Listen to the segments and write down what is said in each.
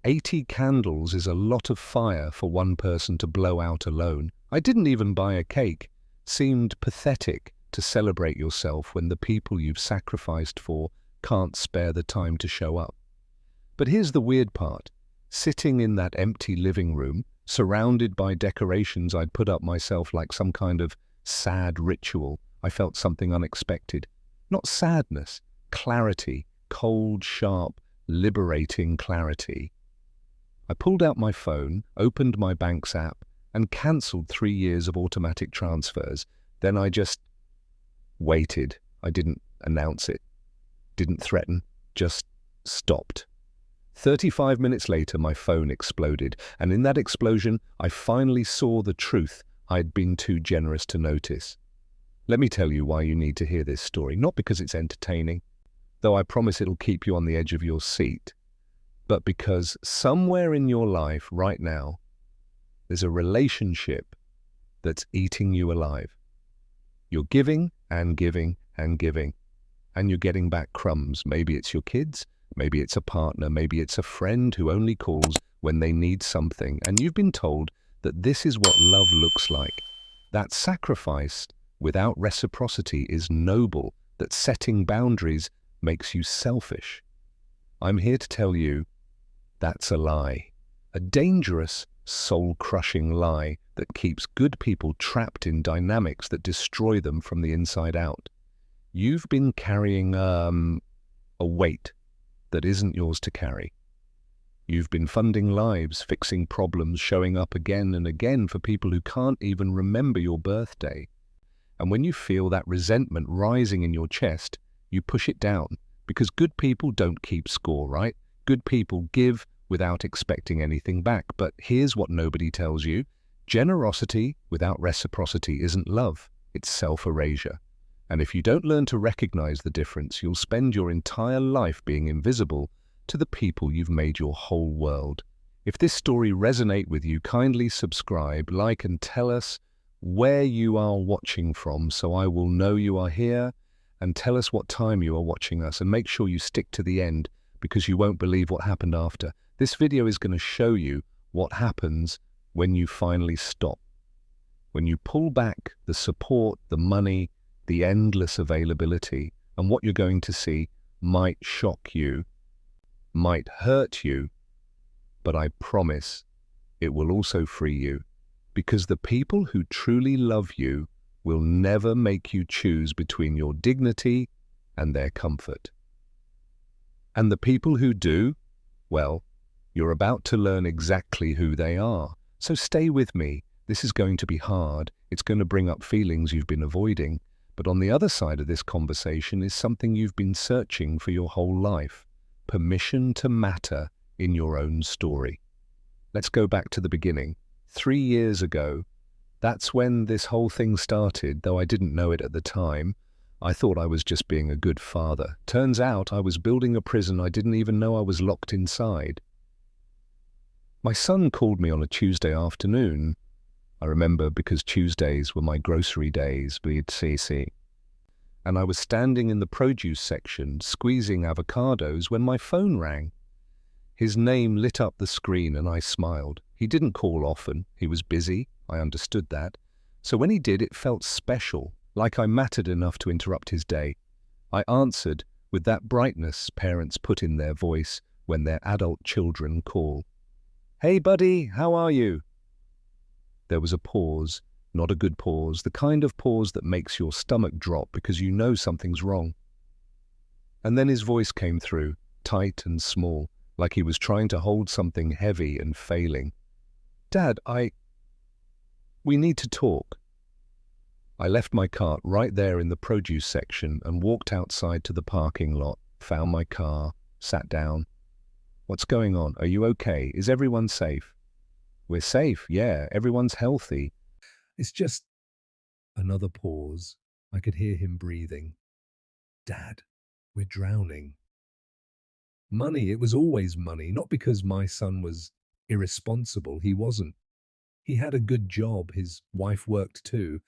80 candles is a lot of fire for one person to blow out alone. I didn't even buy a cake. Seemed pathetic to celebrate yourself when the people you've sacrificed for can't spare the time to show up. But here's the weird part. Sitting in that empty living room, surrounded by decorations I'd put up myself like some kind of sad ritual, I felt something unexpected. Not sadness, clarity, cold, sharp, liberating clarity. I pulled out my phone, opened my bank's app, and cancelled 3 years of automatic transfers. Then I just waited. I didn't announce it, didn't threaten, just stopped. 35 minutes later, my phone exploded, and in that explosion, I finally saw the truth I'd been too generous to notice. Let me tell you why you need to hear this story, not because it's entertaining, though I promise it'll keep you on the edge of your seat, but because somewhere in your life right now, there's a relationship that's eating you alive. You're giving and giving and giving, and you're getting back crumbs. Maybe it's your kids, maybe it's a partner, maybe it's a friend who only calls when they need something, and you've been told that this is what love looks like. That sacrifice without reciprocity is noble, that setting boundaries makes you selfish. I'm here to tell you that's a lie. A dangerous, soul-crushing lie that keeps good people trapped in dynamics that destroy them from the inside out. You've been carrying a weight that isn't yours to carry. You've been funding lives, fixing problems, showing up again and again for people who can't even remember your birthday. And when you feel that resentment rising in your chest, you push it down, because good people don't keep score, right? Good people give without expecting anything back. But here's what nobody tells you. Generosity without reciprocity isn't love, it's self-erasure. And if you don't learn to recognize the difference, you'll spend your entire life being invisible to the people you've made your whole world. If this story resonates with you, kindly subscribe, like, and tell us where you are watching from so I will know you are here, and tell us what time you are watching us, and make sure you stick to the end because you won't believe what happened after. This video is going to show you what happens when you finally stop. When you pull back the support, the money, the endless availability, and what you're going to see might shock you, might hurt you, but I promise it will also free you, because the people who truly love you will never make you choose between your dignity and their comfort. And the people who do, well, you're about to learn exactly who they are. So stay with me. This is going to be hard. It's going to bring up feelings you've been avoiding. But on the other side of this conversation is something you've been searching for your whole life. Permission to matter in your own story. Let's go back to the beginning. 3 years ago, that's when this whole thing started, though I didn't know it at the time. I thought I was just being a good father. Turns out I was building a prison I didn't even know I was locked inside. My son called me on a Tuesday afternoon. I remember because Tuesdays were my grocery days with CC. And I was standing in the produce section, squeezing avocados, when my phone rang. His name lit up the screen and I smiled. He didn't call often. He was busy. I understood that. So when he did, it felt special, like I mattered enough to interrupt his day. I answered with that brightness parents put in their voice when their adult children call. "Hey, buddy, how are you?" There was a pause, not a good pause, the kind of pause that makes your stomach drop because you know something's wrong. And then his voice came through, tight and small, like he was trying to hold something heavy and failing. "Dad, we need to talk." I left my cart right there in the produce section and walked outside to the parking lot, found my car, sat down. "What's going on? Are you okay? Is everyone safe?" "We're safe, yeah, everyone's healthy." It's just another pause. I could hear him breathing. "Dad, we're drowning." Money, it was always money, not because my son was irresponsible. He wasn't. He had a good job, his wife worked too.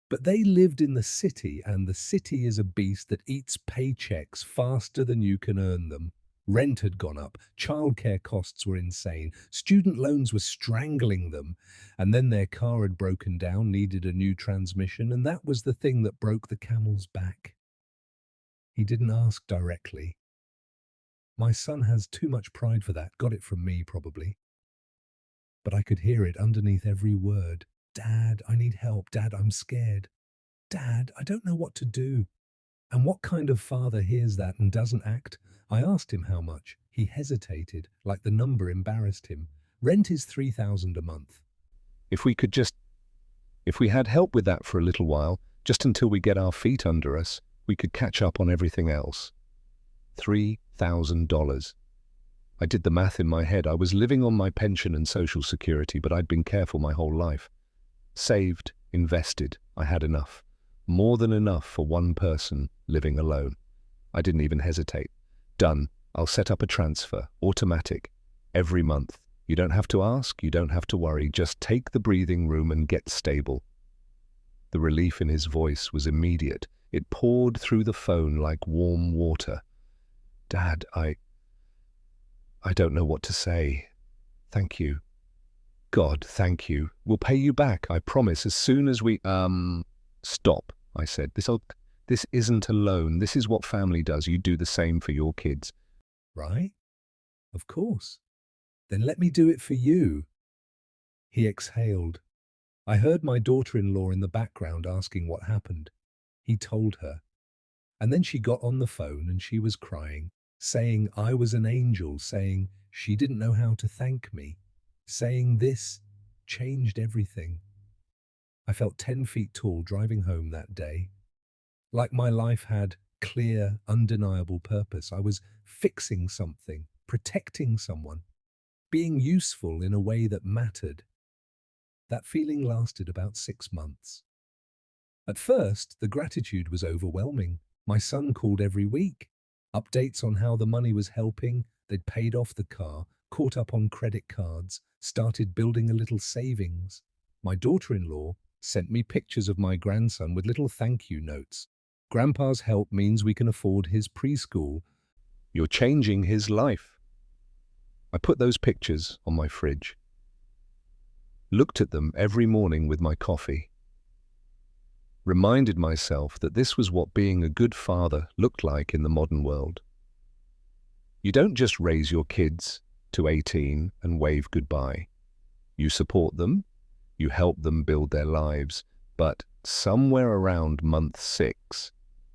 But they lived in the city, and the city is a beast that eats paychecks faster than you can earn them. Rent had gone up, childcare costs were insane, student loans were strangling them, and then their car had broken down, needed a new transmission, and that was the thing that broke the camel's back. He didn't ask directly. My son has too much pride for that, got it from me probably. But I could hear it underneath every word. Dad, I need help. Dad, I'm scared. Dad, I don't know what to do. And what kind of father hears that and doesn't act? I asked him how much. He hesitated, like the number embarrassed him. Rent is $3,000 a month. If we had help with that for a little while, just until we get our feet under us, we could catch up on everything else. $3,000. I did the math in my head. I was living on my pension and social security, but I'd been careful my whole life. Saved, invested, I had enough. More than enough for one person living alone. I didn't even hesitate. Done. I'll set up a transfer, automatic, every month. You don't have to ask, you don't have to worry. Just take the breathing room and get stable. The relief in his voice was immediate. It poured through the phone like warm water. Dad, I don't know what to say. Thank you. God, thank you. We'll pay you back, I promise, as soon as we, Stop, I said. This isn't a loan. This is what family does. You do the same for your kids. Right? Of course. Then let me do it for you. He exhaled. I heard my daughter-in-law in the background asking what happened. He told her. And then she got on the phone and she was crying, saying I was an angel, saying she didn't know how to thank me, saying this changed everything. I felt 10 feet tall driving home that day. Like my life had clear, undeniable purpose. I was fixing something, protecting someone, being useful in a way that mattered. That feeling lasted about 6 months. At first, the gratitude was overwhelming. My son called every week. Updates on how the money was helping. They'd paid off the car, caught up on credit cards, started building a little savings. My daughter-in-law sent me pictures of my grandson with little thank you notes. Grandpa's help means we can afford his preschool. You're changing his life. I put those pictures on my fridge. Looked at them every morning with my coffee. Reminded myself that this was what being a good father looked like in the modern world. You don't just raise your kids to 18 and wave goodbye. You support them, you help them build their lives, but somewhere around month 6,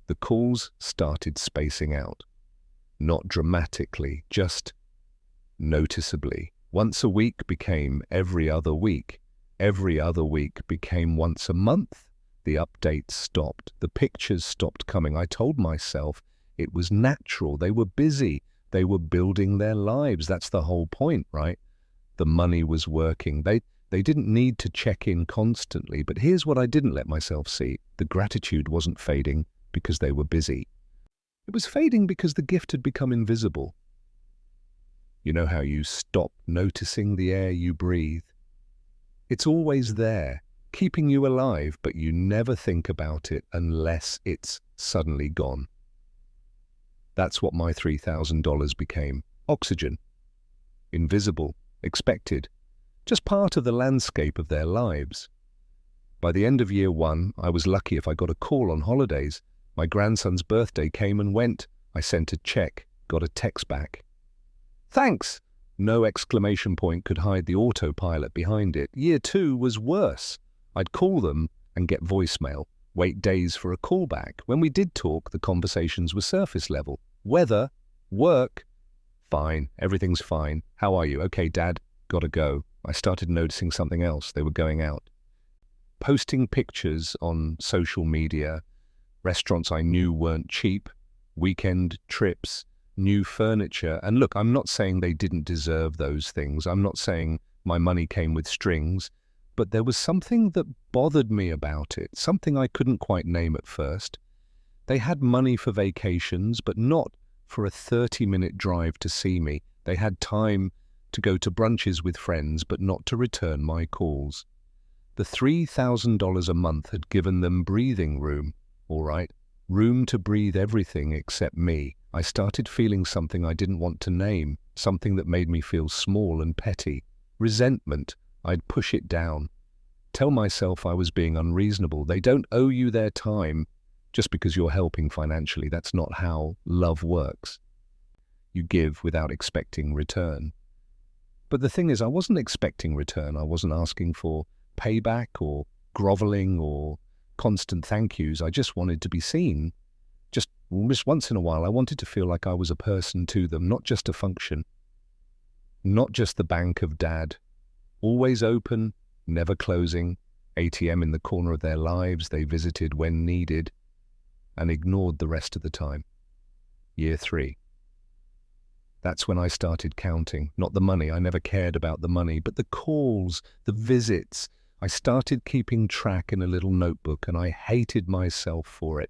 the calls started spacing out. Not dramatically, just noticeably. Once a week became every other week. Every other week became once a month. The updates stopped. The pictures stopped coming. I told myself it was natural. They were busy. They were building their lives. That's the whole point, right? The money was working. They didn't need to check in constantly. But here's what I didn't let myself see. The gratitude wasn't fading because they were busy. It was fading because the gift had become invisible. You know how you stop noticing the air you breathe? It's always there, keeping you alive, but you never think about it unless it's suddenly gone. That's what my $3,000 became. Oxygen. Invisible, expected, just part of the landscape of their lives. By the end of year 1, I was lucky if I got a call on holidays. My grandson's birthday came and went. I sent a check, got a text back. Thanks! No exclamation point could hide the autopilot behind it. Year 2 was worse. I'd call them and get voicemail, wait days for a callback. When we did talk, the conversations were surface level. Weather, work, fine, everything's fine. How are you? Okay, Dad, gotta go. I started noticing something else. They were going out. Posting pictures on social media, restaurants I knew weren't cheap, weekend trips, new furniture. And look, I'm not saying they didn't deserve those things. I'm not saying my money came with strings, but there was something that bothered me about it, something I couldn't quite name at first. They had money for vacations, but not for a 30-minute drive to see me. They had time to go to brunches with friends, but not to return my calls. The $3,000 a month had given them breathing room, all right, room to breathe everything except me. I started feeling something I didn't want to name, something that made me feel small and petty. Resentment. I'd push it down. Tell myself I was being unreasonable. They don't owe you their time just because you're helping financially. That's not how love works. You give without expecting return. But the thing is, I wasn't expecting return. I wasn't asking for payback or groveling or constant thank yous. I just wanted to be seen. Just once in a while, I wanted to feel like I was a person to them, not just a function. Not just the bank of dad. Always open, never closing, ATM in the corner of their lives they visited when needed, and ignored the rest of the time. Year 3. That's when I started counting. Not the money, I never cared about the money, but the calls, the visits. I started keeping track in a little notebook, and I hated myself for it.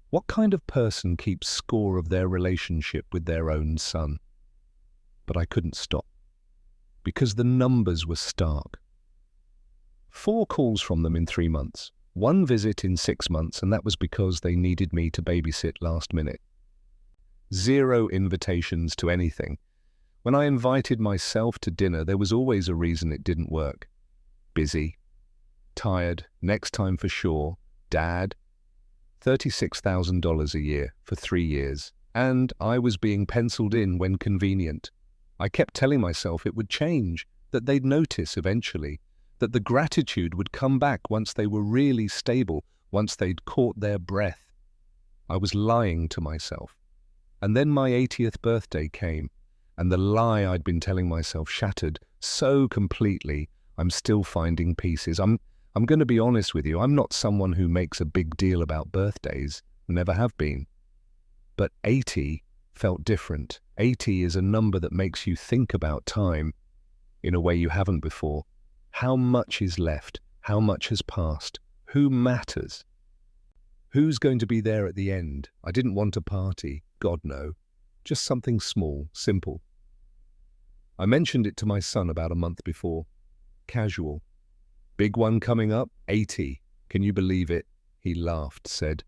What kind of person keeps score of their relationship with their own son? But I couldn't stop, because the numbers were stark. 4 calls from them in 3 months, 1 visit in 6 months, and that was because they needed me to babysit last minute. 0 invitations to anything. When I invited myself to dinner, there was always a reason it didn't work. Busy, tired, next time for sure, dad, $36,000 a year for 3 years, and I was being penciled in when convenient. I kept telling myself it would change, that they'd notice eventually, that the gratitude would come back once they were really stable, once they'd caught their breath. I was lying to myself. And then my 80th birthday came, and the lie I'd been telling myself shattered so completely, I'm still finding pieces. I'm going to be honest with you, I'm not someone who makes a big deal about birthdays, never have been. But 80 felt different. 80 is a number that makes you think about time in a way you haven't before. How much is left? How much has passed? Who matters? Who's going to be there at the end? I didn't want a party, God no. Just something small, simple. I mentioned it to my son about a month before. Casual. Big one coming up, 80. Can you believe it? He laughed, said,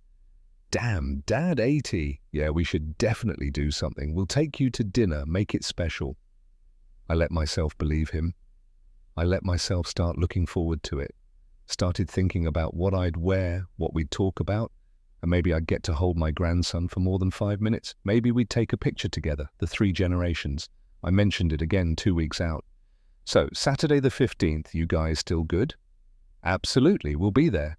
"Damn, Dad, 80. Yeah, we should definitely do something. We'll take you to dinner, make it special." I let myself believe him. I let myself start looking forward to it. Started thinking about what I'd wear, what we'd talk about, and maybe I'd get to hold my grandson for more than 5 minutes. Maybe we'd take a picture together, the 3 generations. I mentioned it again 2 weeks out. So, Saturday the 15th, you guys still good? Absolutely, we'll be there.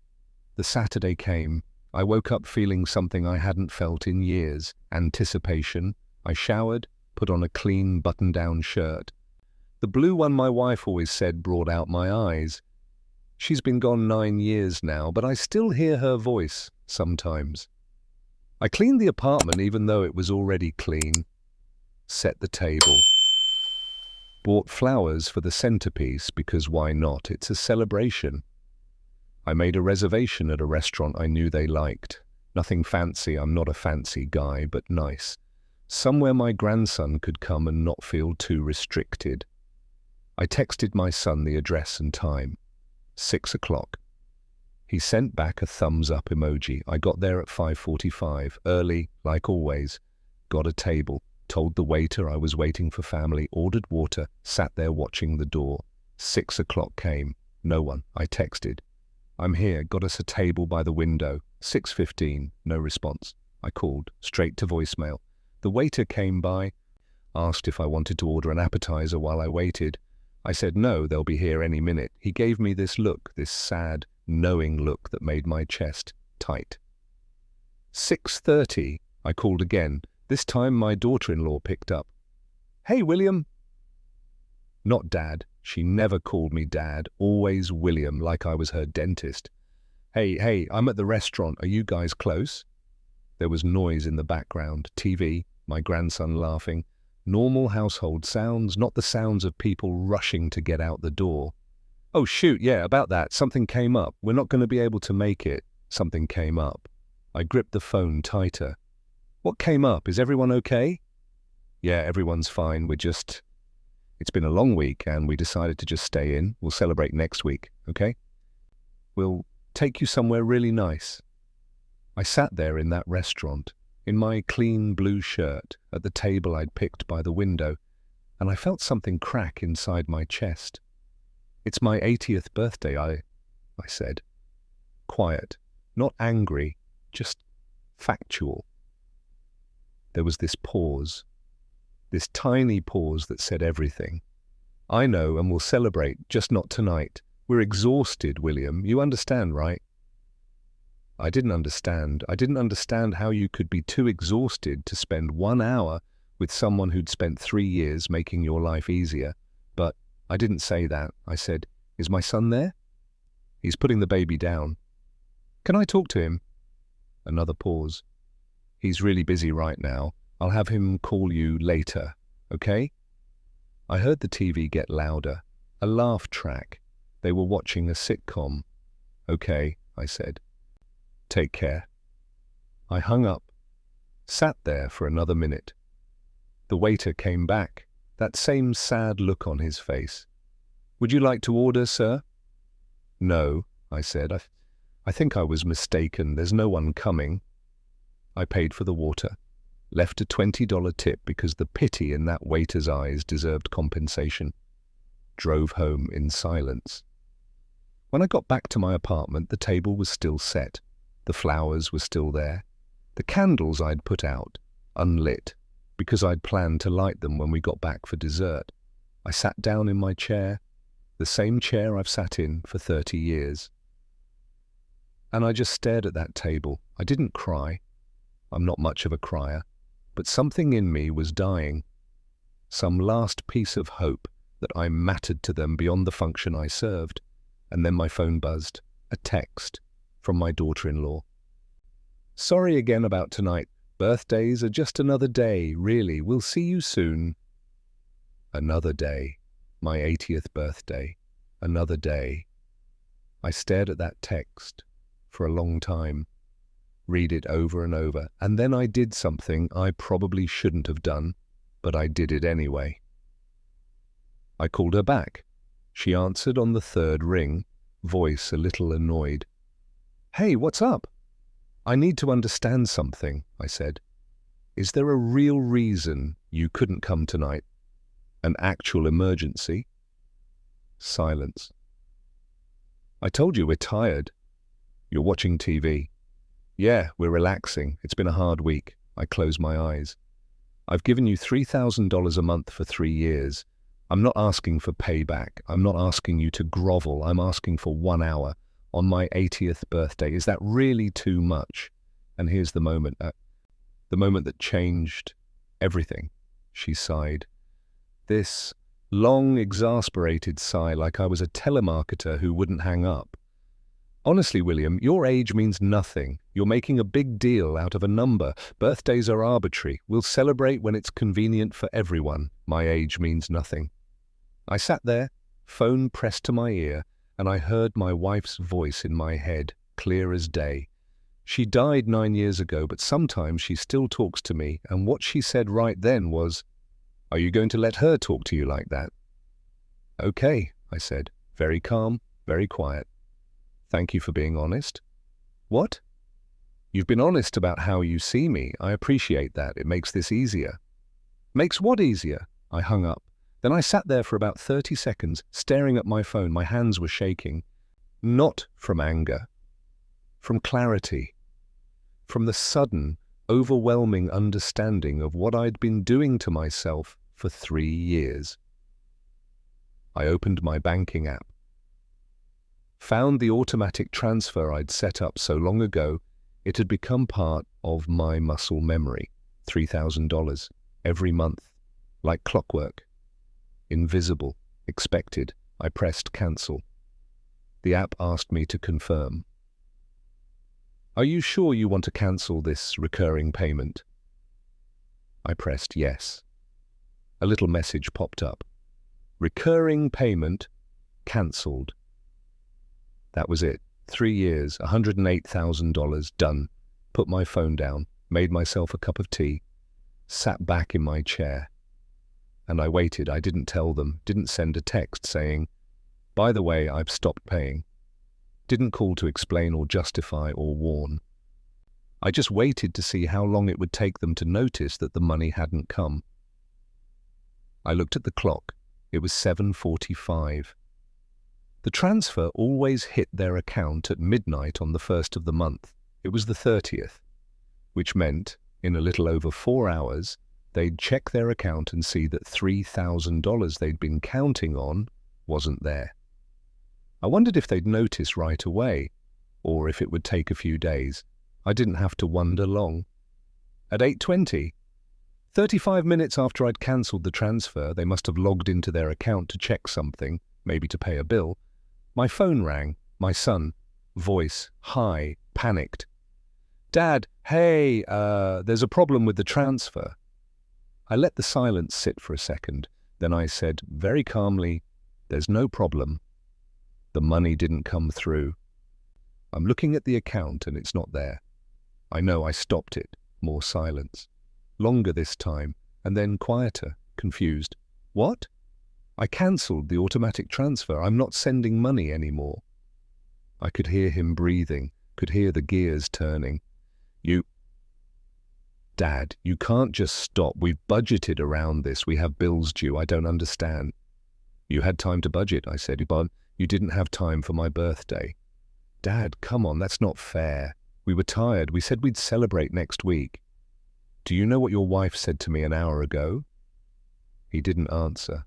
The Saturday came. I woke up feeling something I hadn't felt in years. Anticipation. I showered, put on a clean button-down shirt. The blue one my wife always said brought out my eyes. She's been gone 9 years now, but I still hear her voice sometimes. I cleaned the apartment even though it was already clean. Set the table. Bought flowers for the centerpiece because why not? It's a celebration. I made a reservation at a restaurant I knew they liked. Nothing fancy, I'm not a fancy guy, but nice. Somewhere my grandson could come and not feel too restricted. I texted my son the address and time. 6 o'clock. He sent back a thumbs up emoji. I got there at 5:45, early, like always. Got a table, told the waiter I was waiting for family, ordered water, sat there watching the door. 6 o'clock came. No one. I texted. "I'm here, got us a table by the window." 6:15, no response. I called, straight to voicemail. The waiter came by, asked if I wanted to order an appetizer while I waited. I said no, they'll be here any minute. He gave me this look, this sad, knowing look that made my chest tight. 6:30, I called again. This time my daughter-in-law picked up. "Hey, William." Not Dad. She never called me Dad, always William, like I was her dentist. Hey, I'm at the restaurant. Are you guys close?" There was noise in the background, TV, my grandson laughing. Normal household sounds, not the sounds of people rushing to get out the door. "Oh shoot, yeah, about that. Something came up. We're not going to be able to make it." Something came up. I gripped the phone tighter. "What came up? Is everyone okay?" "Yeah, everyone's fine. It's been a long week and we decided to just stay in. We'll celebrate next week, okay? We'll take you somewhere really nice." I sat there in that restaurant, in my clean blue shirt, at the table I'd picked by the window, and I felt something crack inside my chest. "It's my 80th birthday, I said. Quiet, not angry, just factual. There was this pause, this tiny pause that said everything. "I know, and we'll celebrate, just not tonight. We're exhausted, William. You understand, right?" I didn't understand. I didn't understand how you could be too exhausted to spend 1 hour with someone who'd spent 3 years making your life easier. But I didn't say that. I said, "Is my son there?" "He's putting the baby down." "Can I talk to him?" Another pause. "He's really busy right now. I'll have him call you later, okay?" I heard the TV get louder. A laugh track. They were watching a sitcom. "Okay," I said. "Take care." I hung up, sat there for another minute. The waiter came back, that same sad look on his face. "Would you like to order, sir?" "No," I said. I think I was mistaken. There's no one coming." I paid for the water, left a $20 tip because the pity in that waiter's eyes deserved compensation. Drove home in silence. When I got back to my apartment, the table was still set. The flowers were still there. The candles I'd put out, unlit, because I'd planned to light them when we got back for dessert. I sat down in my chair, the same chair I've sat in for 30 years. And I just stared at that table. I didn't cry. I'm not much of a crier, but something in me was dying. Some last piece of hope that I mattered to them beyond the function I served. And then my phone buzzed. A text from my daughter-in-law. "Sorry again about tonight. Birthdays are just another day, really. We'll see you soon." Another day. My 80th birthday. Another day. I stared at that text for a long time, read it over and over, and then I did something I probably shouldn't have done, but I did it anyway. I called her back. She answered on the 3rd ring, voice a little annoyed. "Hey, what's up?" "I need to understand something," I said. "Is there a real reason you couldn't come tonight? An actual emergency?" Silence. "I told you we're tired." "You're watching TV." "Yeah, we're relaxing. It's been a hard week." I closed my eyes. "I've given you $3,000 a month for 3 years. I'm not asking for payback. I'm not asking you to grovel. I'm asking for 1 hour on my 80th birthday. Is that really too much?" And here's the moment that changed everything. She sighed. This long, exasperated sigh, like I was a telemarketer who wouldn't hang up. "Honestly, William, your age means nothing. You're making a big deal out of a number. Birthdays are arbitrary. We'll celebrate when it's convenient for everyone. My age means nothing." I sat there, phone pressed to my ear, and I heard my wife's voice in my head, clear as day. She died 9 years ago, but sometimes she still talks to me, and what she said right then was, "Are you going to let her talk to you like that?" "Okay," I said, very calm, very quiet. "Thank you for being honest." "What?" "You've been honest about how you see me. I appreciate that. It makes this easier." "Makes what easier?" I hung up. Then I sat there for about 30 seconds, staring at my phone. My hands were shaking. Not from anger. From clarity. From the sudden, overwhelming understanding of what I'd been doing to myself for 3 years. I opened my banking app. Found the automatic transfer I'd set up so long ago. It had become part of my muscle memory. $3,000 every month, like clockwork. Invisible, expected. I pressed cancel. The app asked me to confirm. "Are you sure you want to cancel this recurring payment?" I pressed yes. A little message popped up. "Recurring payment cancelled." That was it. 3 years, $108,000, done. Put my phone down, made myself a cup of tea, sat back in my chair. And I waited. I didn't tell them, didn't send a text saying, "By the way, I've stopped paying." Didn't call to explain or justify or warn. I just waited to see how long it would take them to notice that the money hadn't come. I looked at the clock. It was 7:45. The transfer always hit their account at midnight on the 1st of the month. It was the 30th, which meant, in a little over 4 hours, they'd check their account and see that $3,000 they'd been counting on wasn't there. I wondered if they'd notice right away, or if it would take a few days. I didn't have to wonder long. At 8:20, 35 minutes after I'd cancelled the transfer, they must have logged into their account to check something, maybe to pay a bill. My phone rang. My son, voice, high, panicked. "Dad, hey, there's a problem with the transfer." I let the silence sit for a second. Then I said, very calmly, "There's no problem. The money didn't come through. I'm looking at the account and it's not there." I know I stopped it. More silence. Longer this time, and then quieter, confused. "What?" "I cancelled the automatic transfer. I'm not sending money anymore." I could hear him breathing, could hear the gears turning. "Dad, you can't just stop. We've budgeted around this. We have bills due. I don't understand." "You had time to budget," I said, "but you didn't have time for my birthday." "Dad, come on, that's not fair. We were tired. We said we'd celebrate next week." "Do you know what your wife said to me an hour ago?" He didn't answer.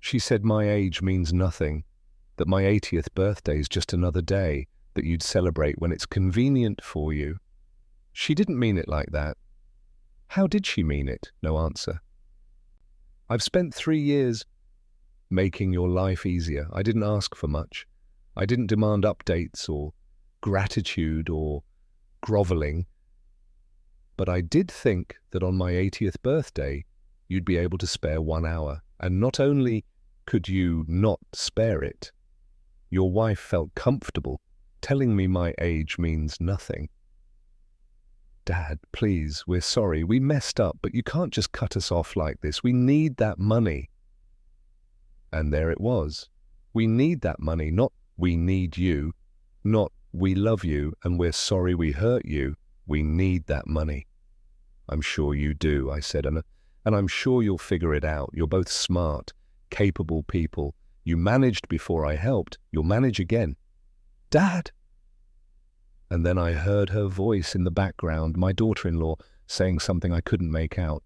"She said my age means nothing, that my 80th birthday's just another day, that you'd celebrate when it's convenient for you." "She didn't mean it like that." "How did she mean it?" No answer. "I've spent 3 years making your life easier. I didn't ask for much. I didn't demand updates or gratitude or groveling. But I did think that on my 80th birthday, you'd be able to spare 1 hour. And not only could you not spare it, your wife felt comfortable telling me my age means nothing." "Dad, please, we're sorry. We messed up, but you can't just cut us off like this. We need that money." And there it was. We need that money, not we need you, not we love you and we're sorry we hurt you. We need that money. "I'm sure you do," I said, and I'm sure you'll figure it out. You're both smart, capable people. You managed before I helped. You'll manage again." "Dad!" And then I heard her voice in the background, my daughter-in-law, saying something I couldn't make out.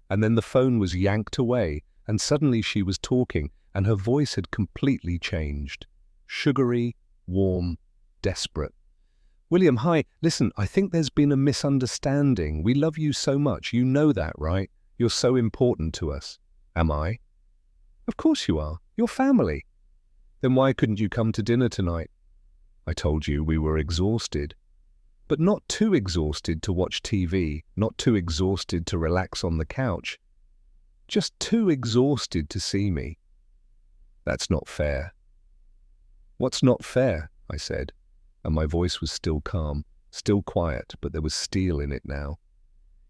And then the phone was yanked away, and suddenly she was talking, and her voice had completely changed. Sugary, warm, desperate. "William, hi. Listen, I think there's been a misunderstanding. We love you so much. You know that, right? You're so important to us." "Am I?" "Of course you are. You're family." "Then why couldn't you come to dinner tonight?" "I told you we were exhausted." "But not too exhausted to watch TV, not too exhausted to relax on the couch. Just too exhausted to see me." "That's not fair." "What's not fair?" I said, and my voice was still calm, still quiet, but there was steel in it now.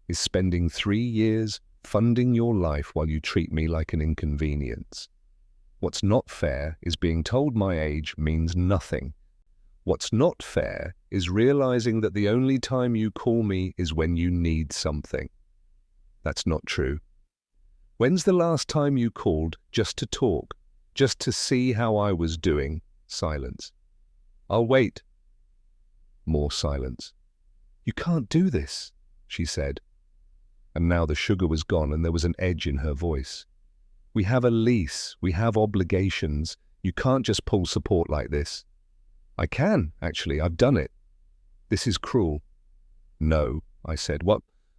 "Is spending 3 years funding your life while you treat me like an inconvenience. What's not fair is being told my age means nothing. What's not fair is realizing that the only time you call me is when you need something. That's not true. When's the last time you called just to talk, just to see how I was doing?" Silence. "I'll wait." More silence. "You can't do this," she said. And now the sugar was gone and there was an edge in her voice. "We have a lease. We have obligations. You can't just pull support like this." "I can, actually. I've done it." "This is cruel." "No," I said.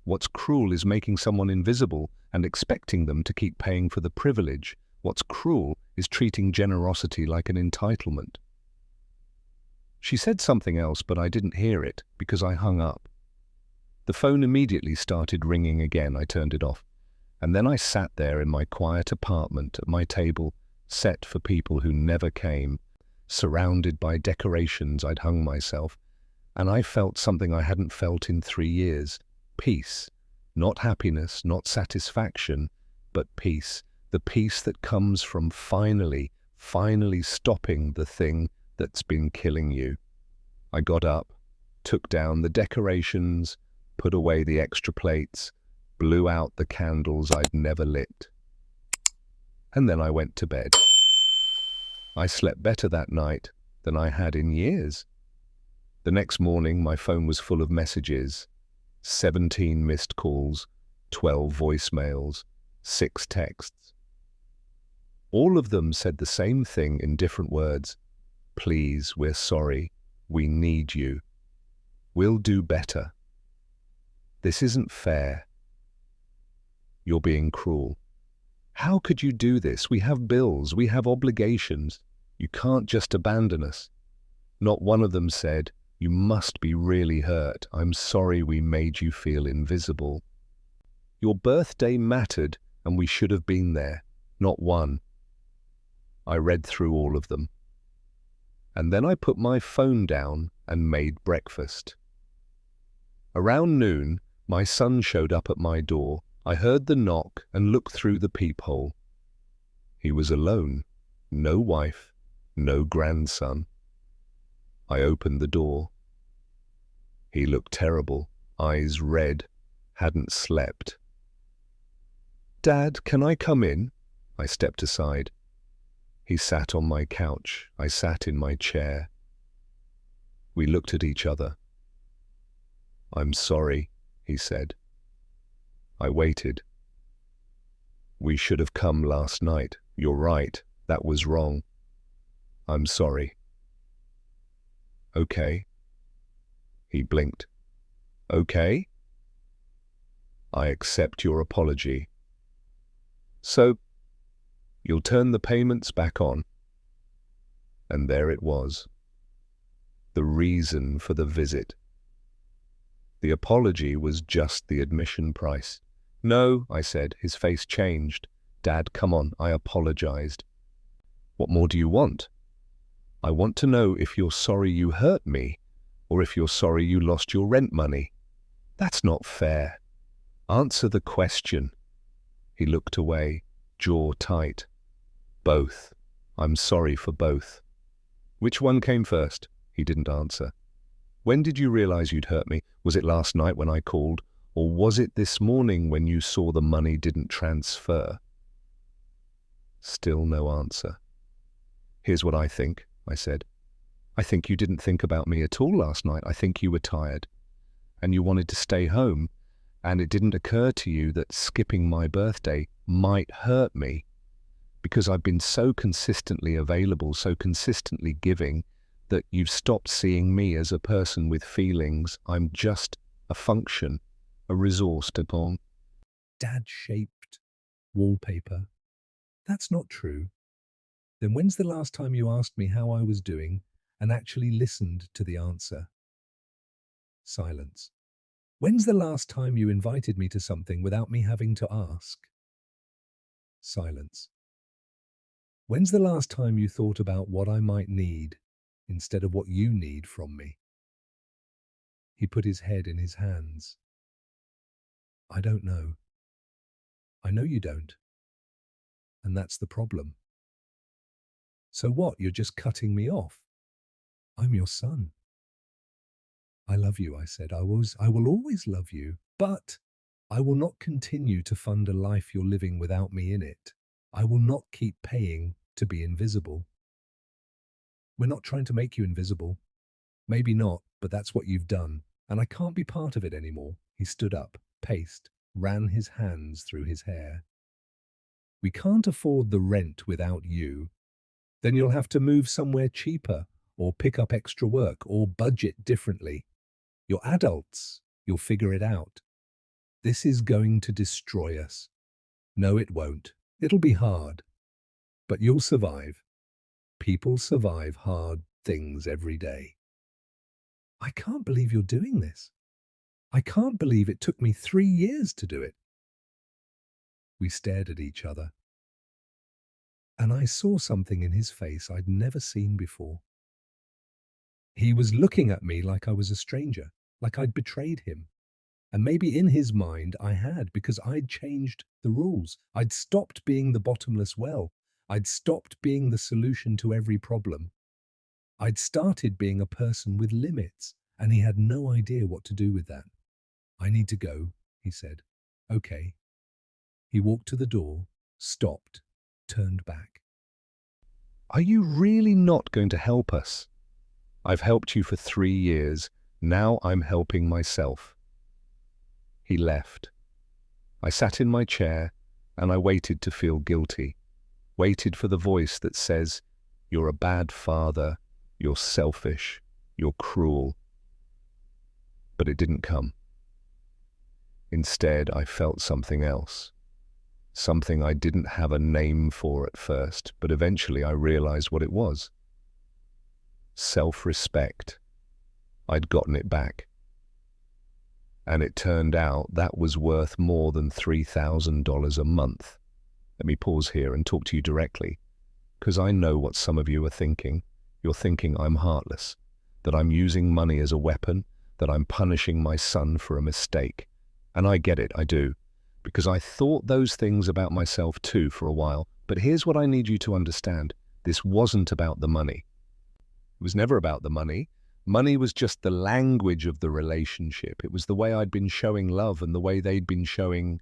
What's cruel is making someone invisible and expecting them to keep paying for the privilege. What's cruel is treating generosity like an entitlement." She said something else, but I didn't hear it because I hung up. The phone immediately started ringing again. I turned it off. And then I sat there in my quiet apartment at my table, set for people who never came, surrounded by decorations I'd hung myself, and I felt something I hadn't felt in 3 years. Peace. Not happiness, not satisfaction, but peace. The peace that comes from finally stopping the thing that's been killing you. I got up. took down the decorations, put away the extra plates, blew out the candles I'd never lit. And then I went to bed. I slept better that night than I had in years. The next morning, my phone was full of messages, 17 missed calls, 12 voicemails, 6 texts. All of them said the same thing in different words. Please, we're sorry. We need you. We'll do better. This isn't fair. You're being cruel. How could you do this? We have bills. We have obligations. You can't just abandon us. Not one of them said, you must be really hurt. I'm sorry we made you feel invisible. Your birthday mattered and we should have been there. Not one. I read through all of them. And then I put my phone down and made breakfast. Around noon, my son showed up at my door. I heard the knock and looked through the peephole. He was alone. No wife, no grandson. I opened the door. He looked terrible, eyes red, hadn't slept. Dad, can I come in? I stepped aside. He sat on my couch. I sat in my chair. We looked at each other. I'm sorry, he said. I waited. We should have come last night. You're right. That was wrong. I'm sorry. Okay. He blinked. Okay? I accept your apology. So, you'll turn the payments back on? And there it was. The reason for the visit. The apology was just the admission price. No, I said. His face changed. Dad, come on, I apologized. What more do you want? I want to know if you're sorry you hurt me, or if you're sorry you lost your rent money. That's not fair. Answer the question. He looked away, jaw tight. Both. I'm sorry for both. Which one came first? He didn't answer. When did you realize you'd hurt me? Was it last night when I called? Or was it this morning when you saw the money didn't transfer? Still no answer. Here's what I think, I said. I think you didn't think about me at all last night. I think you were tired and you wanted to stay home, and it didn't occur to you that skipping my birthday might hurt me because I've been so consistently available, so consistently giving, that you've stopped seeing me as a person with feelings. I'm just a function, a resource to Pong. Dad-shaped wallpaper. That's not true. Then when's the last time you asked me how I was doing and actually listened to the answer? Silence. When's the last time you invited me to something without me having to ask? Silence. When's the last time you thought about what I might need instead of what you need from me? He put his head in his hands. I don't know. I know you don't. And that's the problem. So what? You're just cutting me off. I'm your son. I love you, I said. I will always love you, but I will not continue to fund a life you're living without me in it. I will not keep paying to be invisible. We're not trying to make you invisible. Maybe not, but that's what you've done, and I can't be part of it anymore. He stood up, paced, ran his hands through his hair. We can't afford the rent without you. Then you'll have to move somewhere cheaper, or pick up extra work, or budget differently. You're adults. You'll figure it out. This is going to destroy us. No, it won't. It'll be hard. But you'll survive. People survive hard things every day. I can't believe you're doing this. I can't believe it took me 3 years to do it. We stared at each other. And I saw something in his face I'd never seen before. He was looking at me like I was a stranger, like I'd betrayed him. And maybe in his mind I had, because I'd changed the rules. I'd stopped being the bottomless well. I'd stopped being the solution to every problem. I'd started being a person with limits, and he had no idea what to do with that. "I need to go," he said. "Okay." He walked to the door, stopped, turned back. "Are you really not going to help us? I've helped you for 3 years. Now I'm helping myself." He left. I sat in my chair and I waited to feel guilty. Waited for the voice that says, "You're a bad father, you're selfish, you're cruel." But it didn't come. Instead, I felt something else. Something I didn't have a name for at first, but eventually I realized what it was. Self-respect. I'd gotten it back. And it turned out that was worth more than $3,000 a month. Let me pause here and talk to you directly, because I know what some of you are thinking. You're thinking I'm heartless, that I'm using money as a weapon, that I'm punishing my son for a mistake. And I get it, I do, because I thought those things about myself too for a while. But here's what I need you to understand. This wasn't about the money. It was never about the money. Money was just the language of the relationship. It was the way I'd been showing love and the way they'd been showing,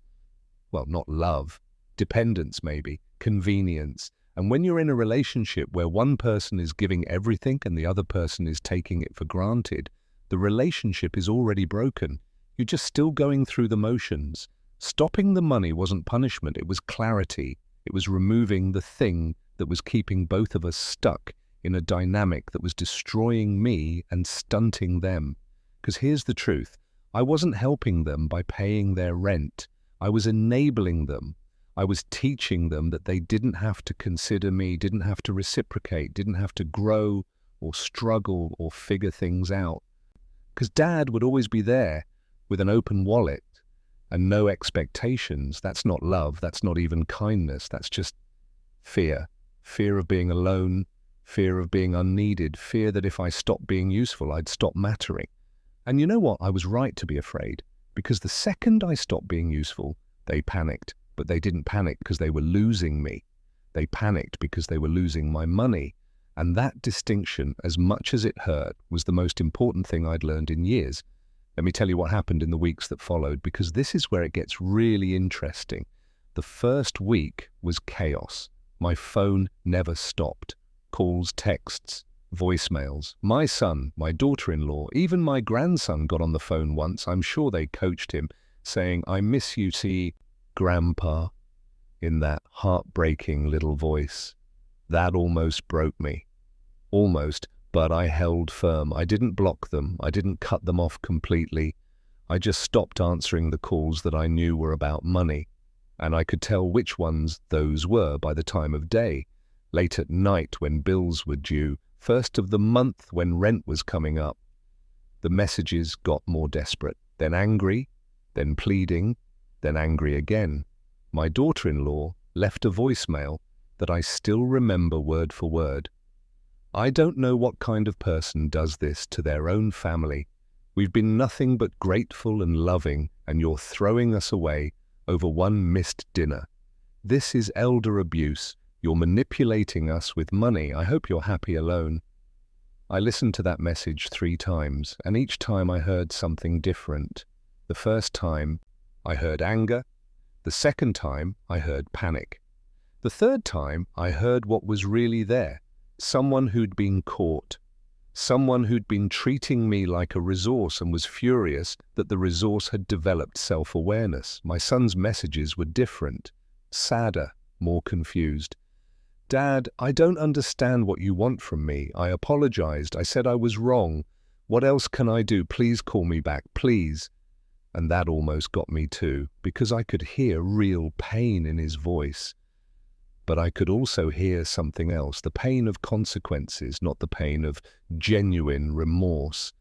well, not love, dependence maybe, convenience. And when you're in a relationship where one person is giving everything and the other person is taking it for granted, the relationship is already broken. You're just still going through the motions. Stopping the money wasn't punishment, it was clarity. It was removing the thing that was keeping both of us stuck in a dynamic that was destroying me and stunting them. Because here's the truth, I wasn't helping them by paying their rent. I was enabling them. I was teaching them that they didn't have to consider me, didn't have to reciprocate, didn't have to grow or struggle or figure things out. Because Dad would always be there with an open wallet and no expectations. That's not love, that's not even kindness, that's just fear. Fear of being alone, fear of being unneeded, fear that if I stopped being useful, I'd stop mattering. And you know what? I was right to be afraid, because the second I stopped being useful, they panicked. But they didn't panic because they were losing me. They panicked because they were losing my money. And that distinction, as much as it hurt, was the most important thing I'd learned in years. Let me tell you what happened in the weeks that followed, because this is where it gets really interesting. The first week was chaos. My phone never stopped. Calls, texts, voicemails. My son, my daughter-in-law, even my grandson got on the phone once. I'm sure they coached him, saying, "I miss you, see, Grandpa," in that heartbreaking little voice. That almost broke me. Almost, but I held firm. I didn't block them. I didn't cut them off completely. I just stopped answering the calls that I knew were about money. And I could tell which ones those were by the time of day. Late at night when bills were due, first of the month when rent was coming up. The messages got more desperate, then angry, then pleading, then angry again. My daughter-in-law left a voicemail that I still remember word for word. "I don't know what kind of person does this to their own family. We've been nothing but grateful and loving, and you're throwing us away over one missed dinner. This is elder abuse. You're manipulating us with money. I hope you're happy alone." I listened to that message 3 times, and each time I heard something different. The first time, I heard anger. The second time, I heard panic. The third time, I heard what was really there. Someone who'd been caught. Someone who'd been treating me like a resource and was furious that the resource had developed self-awareness. My son's messages were different, sadder, more confused. "Dad, I don't understand what you want from me. I apologized. I said I was wrong. What else can I do? Please call me back, please." And that almost got me too, because I could hear real pain in his voice. But I could also hear something else, the pain of consequences, not the pain of genuine remorse.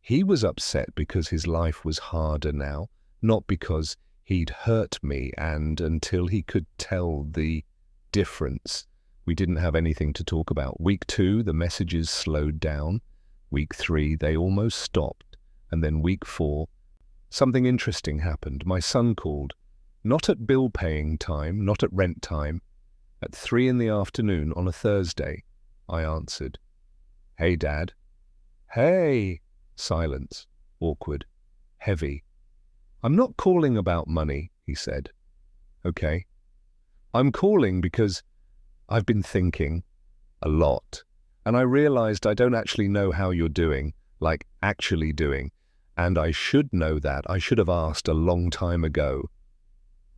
He was upset because his life was harder now, not because he'd hurt me, and until he could tell the difference, we didn't have anything to talk about. Week 2, the messages slowed down. Week 3, they almost stopped. And then week 4, something interesting happened. My son called, not at bill paying time, not at rent time. At 3 in the afternoon on a Thursday, I answered. "Hey, Dad." "Hey," Silence. Awkward. Heavy. I'm not calling about money, he said. Okay. I'm calling because I've been thinking a lot, and I realized I don't actually know how you're doing, like actually doing, and I should know that. I should have asked a long time ago.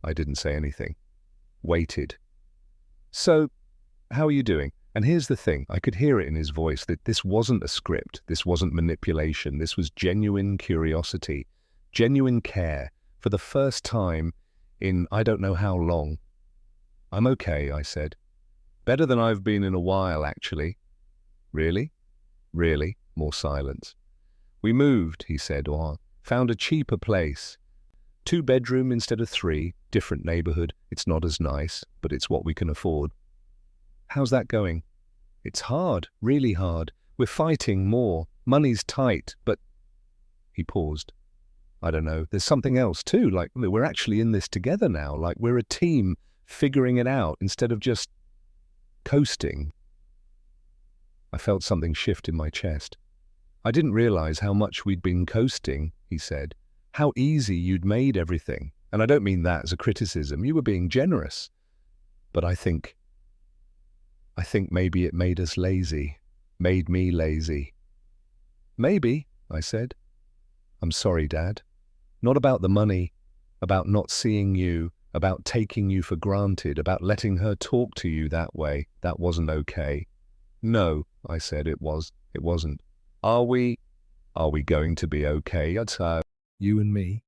I didn't say anything. Waited. So, how are you doing? And here's the thing, I could hear it in his voice that this wasn't a script, this wasn't manipulation, this was genuine curiosity, genuine care, for the first time in I don't know how long. I'm okay, I said. Better than I've been in a while, actually. Really? Really? More silence. We moved, he said, or found a cheaper place. 2-bedroom instead of 3, different neighborhood. It's not as nice, but it's what we can afford. How's that going? It's hard, really hard. We're fighting more. Money's tight, but... He paused. I don't know. There's something else too, like we're actually in this together now, like we're a team figuring it out instead of just coasting. I felt something shift in my chest. I didn't realize how much we'd been coasting, he said. How easy you'd made everything. And I don't mean that as a criticism. You were being generous. But I think maybe it made us lazy. Made me lazy. Maybe, I said. I'm sorry, Dad. Not about the money, about not seeing you, about taking you for granted, about letting her talk to you that way. That wasn't okay. No, I said, it wasn't. Are we going to be okay? I'd say, you and me.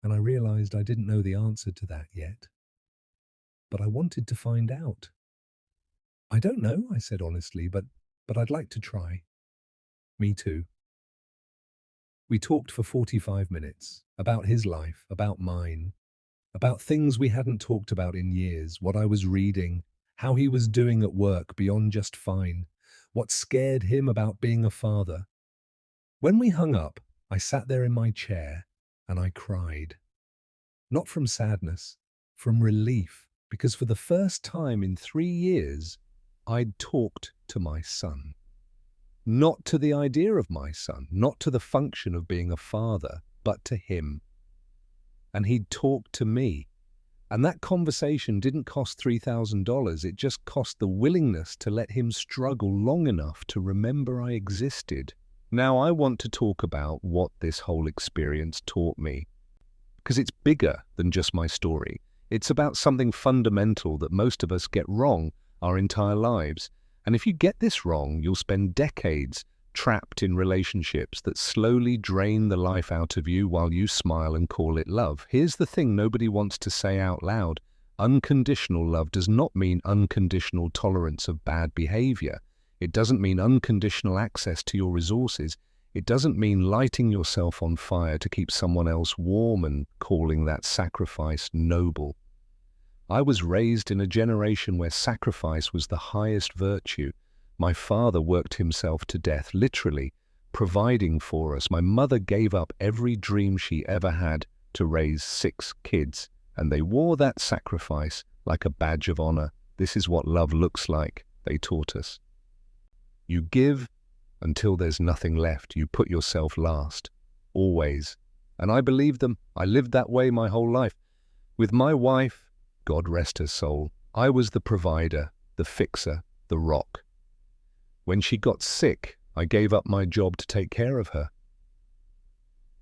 And I realized I didn't know the answer to that yet. But I wanted to find out. I don't know, I said honestly, but I'd like to try. Me too. We talked for 45 minutes, about his life, about mine, about things we hadn't talked about in years, what I was reading, how he was doing at work beyond just fine, what scared him about being a father. When we hung up, I sat there in my chair and I cried. Not from sadness, from relief, because for the first time in 3 years, I'd talked to my son. Not to the idea of my son, not to the function of being a father, but to him. And he'd talked to me. And that conversation didn't cost $3,000, it just cost the willingness to let him struggle long enough to remember I existed. Now I want to talk about what this whole experience taught me. Because it's bigger than just my story. It's about something fundamental that most of us get wrong our entire lives. And if you get this wrong, you'll spend decades trapped in relationships that slowly drain the life out of you while you smile and call it love. Here's the thing nobody wants to say out loud. Unconditional love does not mean unconditional tolerance of bad behavior. It doesn't mean unconditional access to your resources. It doesn't mean lighting yourself on fire to keep someone else warm and calling that sacrifice noble. I was raised in a generation where sacrifice was the highest virtue. My father worked himself to death, literally, providing for us. My mother gave up every dream she ever had to raise 6 kids, and they wore that sacrifice like a badge of honor. This is what love looks like, they taught us. You give until there's nothing left. You put yourself last, always. And I believed them. I lived that way my whole life. With my wife, God rest her soul, I was the provider, the fixer, the rock. When she got sick, I gave up my job to take care of her.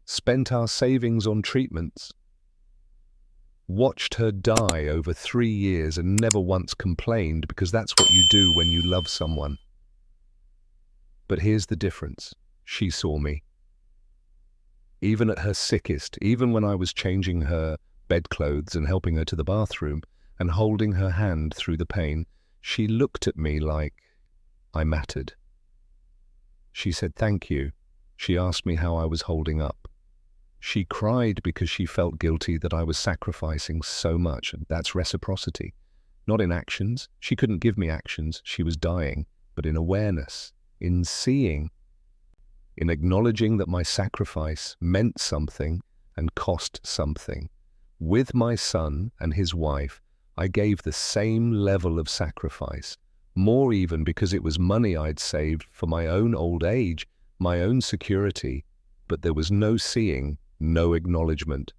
Spent our savings on treatments. Watched her die over 3 years and never once complained because that's what you do when you love someone. But here's the difference. She saw me. Even at her sickest, even when I was changing her bedclothes and helping her to the bathroom and holding her hand through the pain, she looked at me like I mattered. She said thank you. She asked me how I was holding up. She cried because she felt guilty that I was sacrificing so much, and that's reciprocity. Not in actions. She couldn't give me actions. She was dying, but in awareness, in seeing, in acknowledging that my sacrifice meant something and cost something. With my son and his wife, I gave the same level of sacrifice, more even because it was money I'd saved for my own old age. my own security, but there was no seeing, no acknowledgement.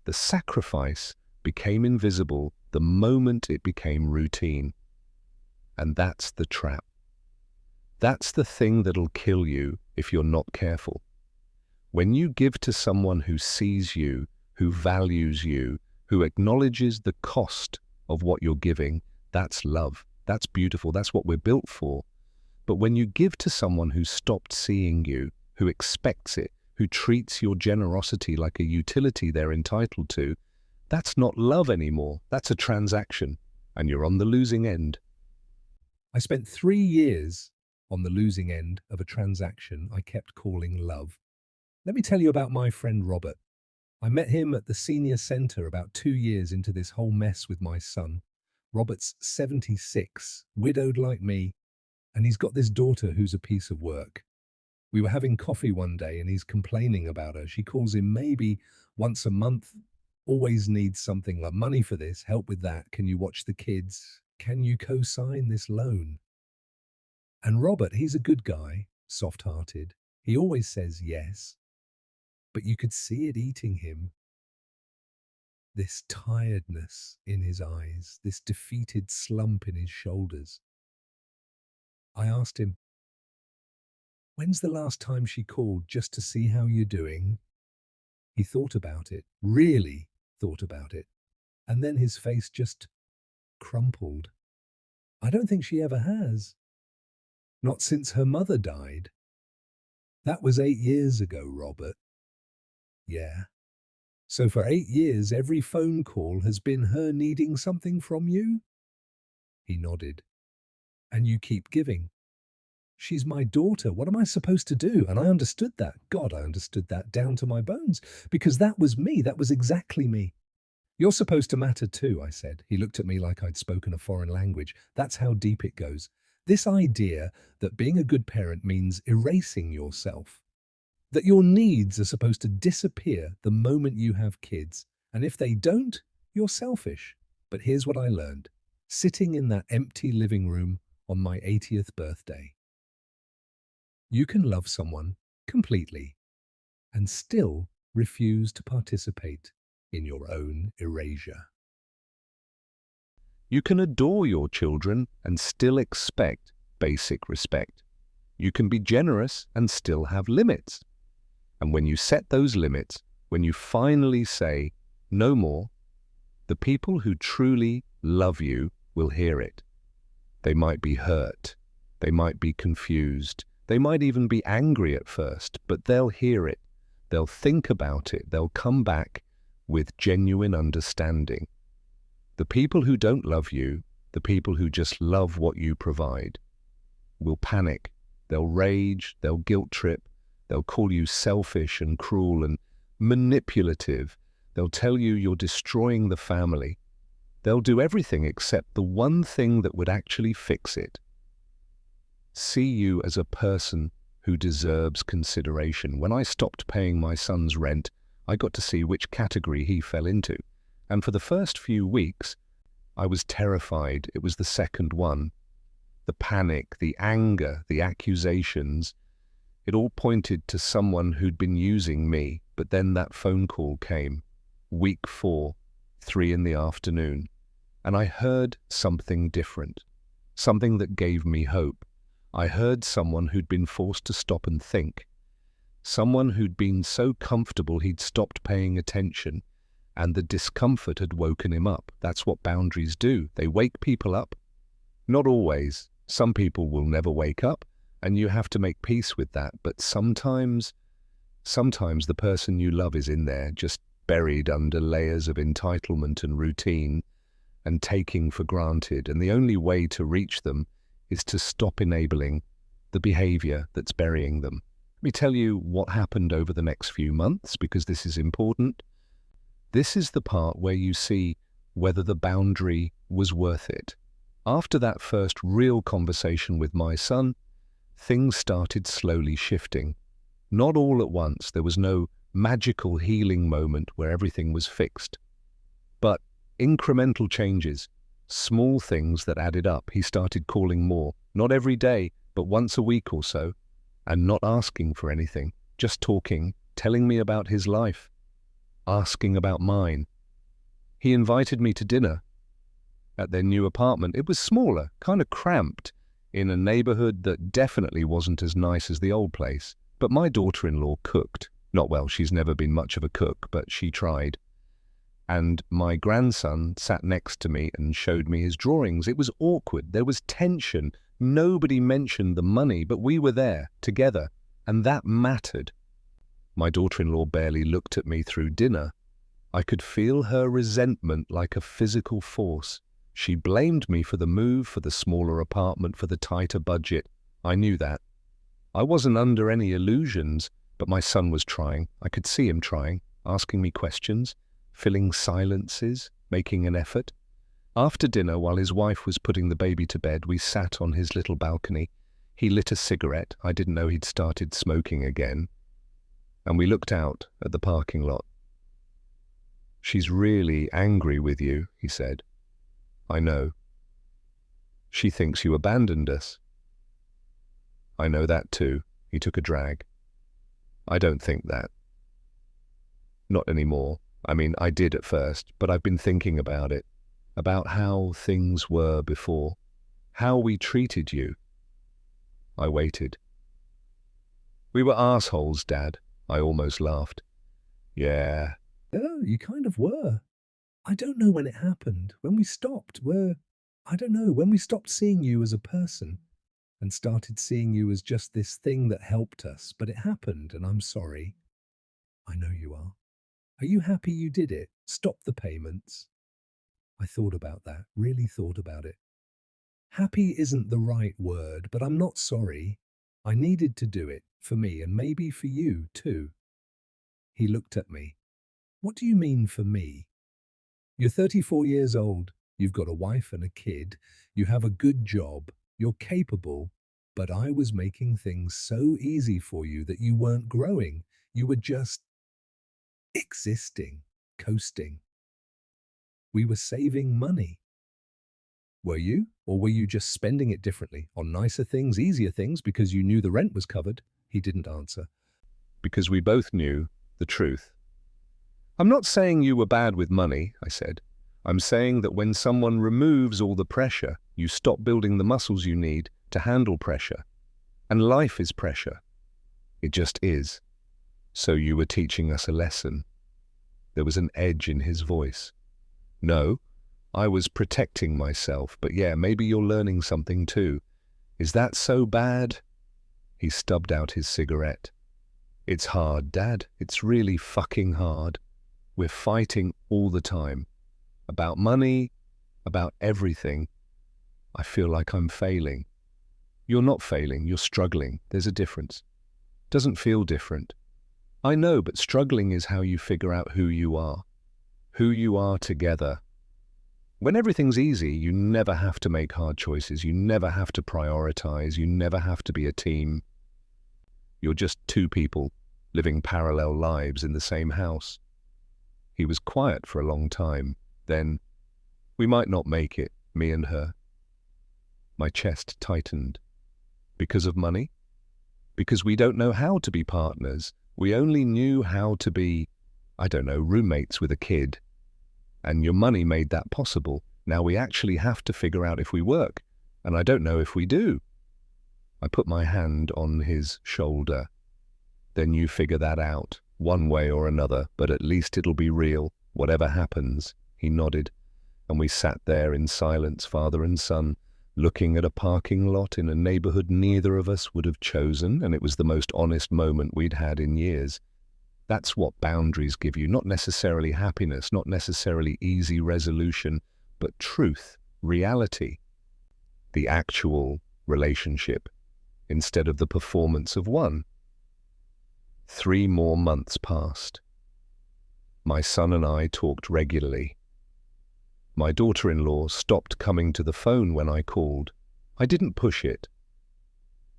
The sacrifice became invisible the moment it became routine. And that's the trap. That's the thing that'll kill you if you're not careful. When you give to someone who sees you, who values you, who acknowledges the cost of what you're giving, that's love. That's beautiful. That's what we're built for. But when you give to someone who stopped seeing you, who expects it, who treats your generosity like a utility they're entitled to, that's not love anymore. That's a transaction, and you're on the losing end. I spent 3 years on the losing end of a transaction I kept calling love. Let me tell you about my friend Robert. I met him at the senior center about 2 years into this whole mess with my son. Robert's 76, widowed like me, and he's got this daughter who's a piece of work. We were having coffee one day and he's complaining about her. She calls him maybe once a month, always needs something like money for this, help with that. Can you watch the kids? Can you co-sign this loan? And Robert, he's a good guy, soft-hearted. He always says yes, but you could see it eating him. This tiredness in his eyes, this defeated slump in his shoulders. I asked him, when's the last time she called just to see how you're doing? He thought about it, really thought about it, and then his face just crumpled. I don't think she ever has. Not since her mother died. That was 8 years ago, Robert. Yeah. So for 8 years, every phone call has been her needing something from you? He nodded. And you keep giving. She's my daughter. What am I supposed to do? And I understood that. God, I understood that down to my bones. Because that was me. That was exactly me. You're supposed to matter too, I said. He looked at me like I'd spoken a foreign language. That's how deep it goes. This idea that being a good parent means erasing yourself. That your needs are supposed to disappear the moment you have kids. And if they don't, you're selfish. But here's what I learned. Sitting in that empty living room on my 80th birthday. You can love someone completely and still refuse to participate in your own erasure. You can adore your children and still expect basic respect. You can be generous and still have limits. And when you set those limits, when you finally say, no more, the people who truly love you will hear it. They might be hurt. They might be confused. They might even be angry at first, but they'll hear it. They'll think about it. They'll come back with genuine understanding. The people who don't love you, the people who just love what you provide, will panic. They'll rage. They'll guilt trip. They'll call you selfish and cruel and manipulative. They'll tell you you're destroying the family. They'll do everything except the one thing that would actually fix it. See you as a person who deserves consideration. When I stopped paying my son's rent, I got to see which category he fell into. And for the first few weeks, I was terrified. It was the second one. The panic, the anger, the accusations, it all pointed to someone who'd been using me. But then that phone call came. Week 4, 3 in the afternoon. And I heard something different. Something that gave me hope. I heard someone who'd been forced to stop and think. Someone who'd been so comfortable he'd stopped paying attention, and the discomfort had woken him up. That's what boundaries do. They wake people up. Not always. Some people will never wake up, and you have to make peace with that. But sometimes the person you love is in there, just buried under layers of entitlement and routine and taking for granted. And the only way to reach them is to stop enabling the behavior that's burying them. Let me tell you what happened over the next few months, because this is important. This is the part where you see whether the boundary was worth it. After that first real conversation with my son, things started slowly shifting. Not all at once. There was no magical healing moment where everything was fixed. But incremental changes, small things that added up. He started calling more, not every day, but once a week or so. and not asking for anything, just talking, telling me about his life, asking about mine. He invited me to dinner at their new apartment. It was smaller, kind of cramped, in a neighborhood that definitely wasn't as nice as the old place. But my daughter-in-law cooked. Not well, she's never been much of a cook, but she tried. And my grandson sat next to me and showed me his drawings. It was awkward. There was tension. Nobody mentioned the money, but we were there together, and that mattered. My daughter-in-law barely looked at me through dinner. I could feel her resentment like a physical force. She blamed me for the move, for the smaller apartment, for the tighter budget. I knew that. I wasn't under any illusions, but my son was trying. I could see him trying, asking me questions, filling silences, making an effort. After dinner, while his wife was putting the baby to bed, we sat on his little balcony. He lit a cigarette. I didn't know he'd started smoking again. And we looked out at the parking lot. "She's really angry with you," he said. "I know. She thinks you abandoned us." "I know that too." He took a drag. "I don't think that. Not anymore. I mean, I did at first, but I've been thinking about it, about how things were before, how we treated you." I waited. "We were assholes, Dad." I almost laughed. "Yeah." "Oh, you kind of were. I don't know when it happened. When we stopped, I don't know, when we stopped seeing you as a person and started seeing you as just this thing that helped us. But it happened, and I'm sorry. I know you are. Are you happy you did it? Stop the payments." I thought about that, really thought about it. Happy isn't the right word, but I'm not sorry. I needed to do it, for me, and maybe for you, too. He looked at me. "What do you mean for me? You're 34 years old. You've got a wife and a kid. You have a good job. You're capable. But I was making things so easy for you that you weren't growing. You were just existing, coasting. We were saving money. Were you? Or were you just spending it differently, on nicer things, easier things, because you knew the rent was covered?" He didn't answer. Because we both knew the truth. "I'm not saying you were bad with money," I said. "I'm saying that when someone removes all the pressure, you stop building the muscles you need to handle pressure. And life is pressure. It just is. So you were teaching us a lesson." There was an edge in his voice. "No, I was protecting myself, but yeah, maybe you're learning something too. Is that so bad?" He stubbed out his cigarette. "It's hard, Dad. It's really fucking hard. We're fighting all the time. About money, about everything. I feel like I'm failing." "You're not failing, you're struggling. There's a difference. Doesn't feel different. I know, but struggling is how you figure out who you are. Who you are together. When everything's easy, you never have to make hard choices. You never have to prioritize. You never have to be a team. You're just two people living parallel lives in the same house." He was quiet for a long time. Then, "We might not make it, me and her." My chest tightened. Because of money? Because we don't know how to be partners. We only knew how to be, I don't know, roommates with a kid. And your money made that possible. Now we actually have to figure out if we work. And I don't know if we do. I put my hand on his shoulder. "Then you figure that out, one way or another, but at least it'll be real, whatever happens." He nodded, and we sat there in silence, father and son, looking at a parking lot in a neighborhood neither of us would have chosen, and it was the most honest moment we'd had in years. That's what boundaries give you, not necessarily happiness, not necessarily easy resolution, but truth, reality, the actual relationship, instead of the performance of one. 3 more months passed. My son and I talked regularly. My daughter-in-law stopped coming to the phone when I called. I didn't push it.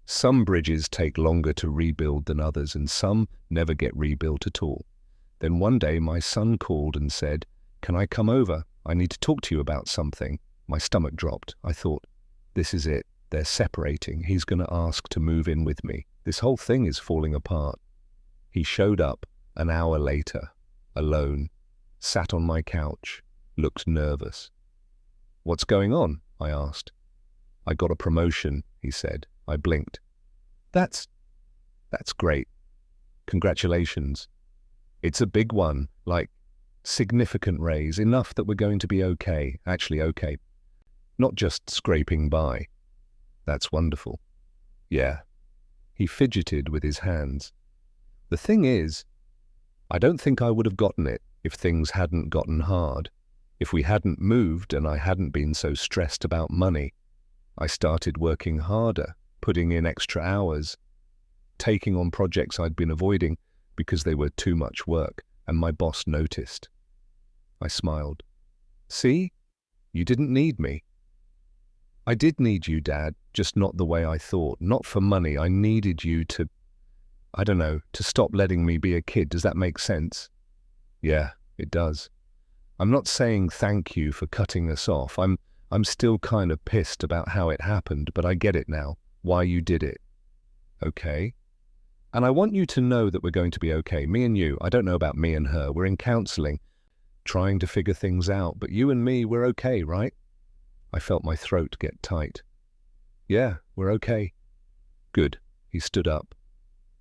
Some bridges take longer to rebuild than others, and some never get rebuilt at all. Then one day my son called and said, "Can I come over? I need to talk to you about something." My stomach dropped. I thought, this is it. They're separating. He's going to ask to move in with me. This whole thing is falling apart. He showed up an hour later, alone, sat on my couch, looked nervous. "What's going on?" I asked. "I got a promotion," he said. I blinked. That's great. Congratulations. It's a big one, like significant raise, enough that we're going to be okay, actually okay. Not just scraping by." "That's wonderful." "Yeah." He fidgeted with his hands. "The thing is, I don't think I would have gotten it if things hadn't gotten hard. If we hadn't moved and I hadn't been so stressed about money. I started working harder, putting in extra hours, taking on projects I'd been avoiding because they were too much work, and my boss noticed." I smiled. "See? You didn't need me." "I did need you, Dad, just not the way I thought. Not for money. I needed you to, I don't know, to stop letting me be a kid. Does that make sense?" "Yeah, it does. I'm not saying thank you for cutting us off. I'm still kind of pissed about how it happened, but I get it now, why you did it." "Okay. And I want you to know that we're going to be okay. Me and you. I don't know about me and her. We're in counseling, trying to figure things out. But you and me, we're okay, right?" I felt my throat get tight. "Yeah, we're okay." "Good." He stood up,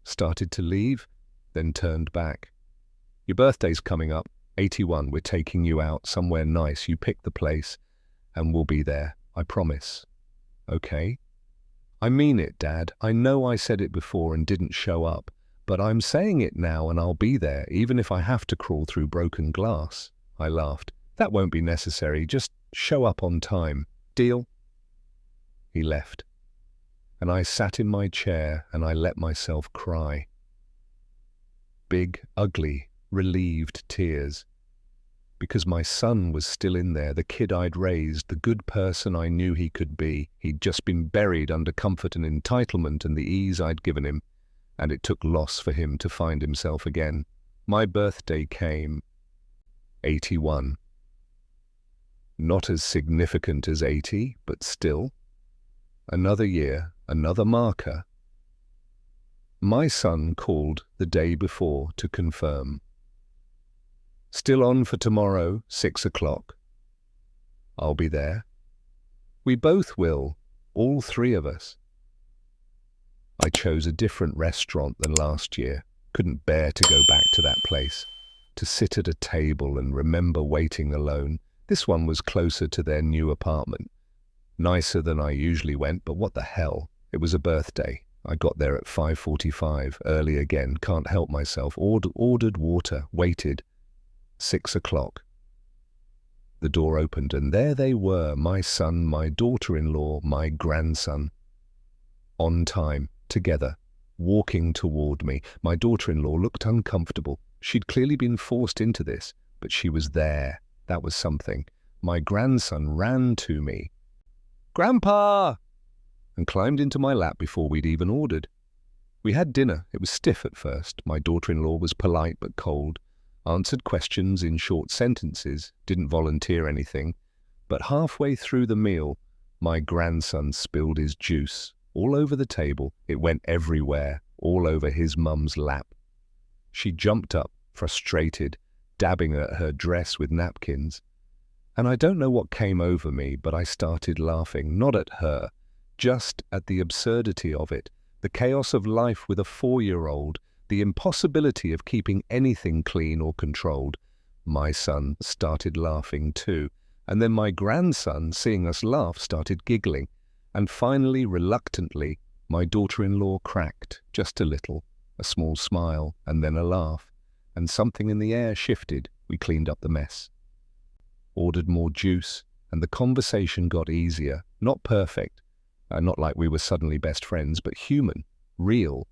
started to leave, then turned back. "Your birthday's coming up, 81. We're taking you out somewhere nice. You pick the place, and we'll be there. I promise." "Okay." "I mean it, Dad. I know I said it before and didn't show up, but I'm saying it now and I'll be there, even if I have to crawl through broken glass." I laughed. "That won't be necessary. Just show up on time. Deal?" He left, and I sat in my chair and I let myself cry. Big, ugly, relieved tears. Because my son was still in there, the kid I'd raised, the good person I knew he could be. He'd just been buried under comfort and entitlement and the ease I'd given him, and it took loss for him to find himself again. My birthday came. 81. Not as significant as 80, but still. Another year, another marker. My son called the day before to confirm. "Still on for tomorrow, 6 o'clock. I'll be there. We both will, all three of us." I chose a different restaurant than last year. Couldn't bear to go back to that place, to sit at a table and remember waiting alone. This one was closer to their new apartment. Nicer than I usually went, but what the hell? It was a birthday. I got there at 5:45, early again, can't help myself. Ordered water, waited. 6 o'clock. The door opened and there they were, my son, my daughter-in-law, my grandson. On time, together, walking toward me. My daughter-in-law looked uncomfortable. She'd clearly been forced into this, but she was there. That was something. My grandson ran to me. "Grandpa!" and climbed into my lap before we'd even ordered. We had dinner. It was stiff at first. My daughter-in-law was polite but cold, answered questions in short sentences, didn't volunteer anything. But halfway through the meal, my grandson spilled his juice all over the table. It went everywhere, all over his mum's lap. She jumped up, frustrated, dabbing at her dress with napkins. And I don't know what came over me, but I started laughing, not at her, just at the absurdity of it, the chaos of life with a 4-year-old, the impossibility of keeping anything clean or controlled. My son started laughing too, and then my grandson, seeing us laugh, started giggling, and finally, reluctantly, my daughter-in-law cracked, just a little, a small smile, and then a laugh, and something in the air shifted. We cleaned up the mess. Ordered more juice, and the conversation got easier, not perfect, not like we were suddenly best friends, but human, real.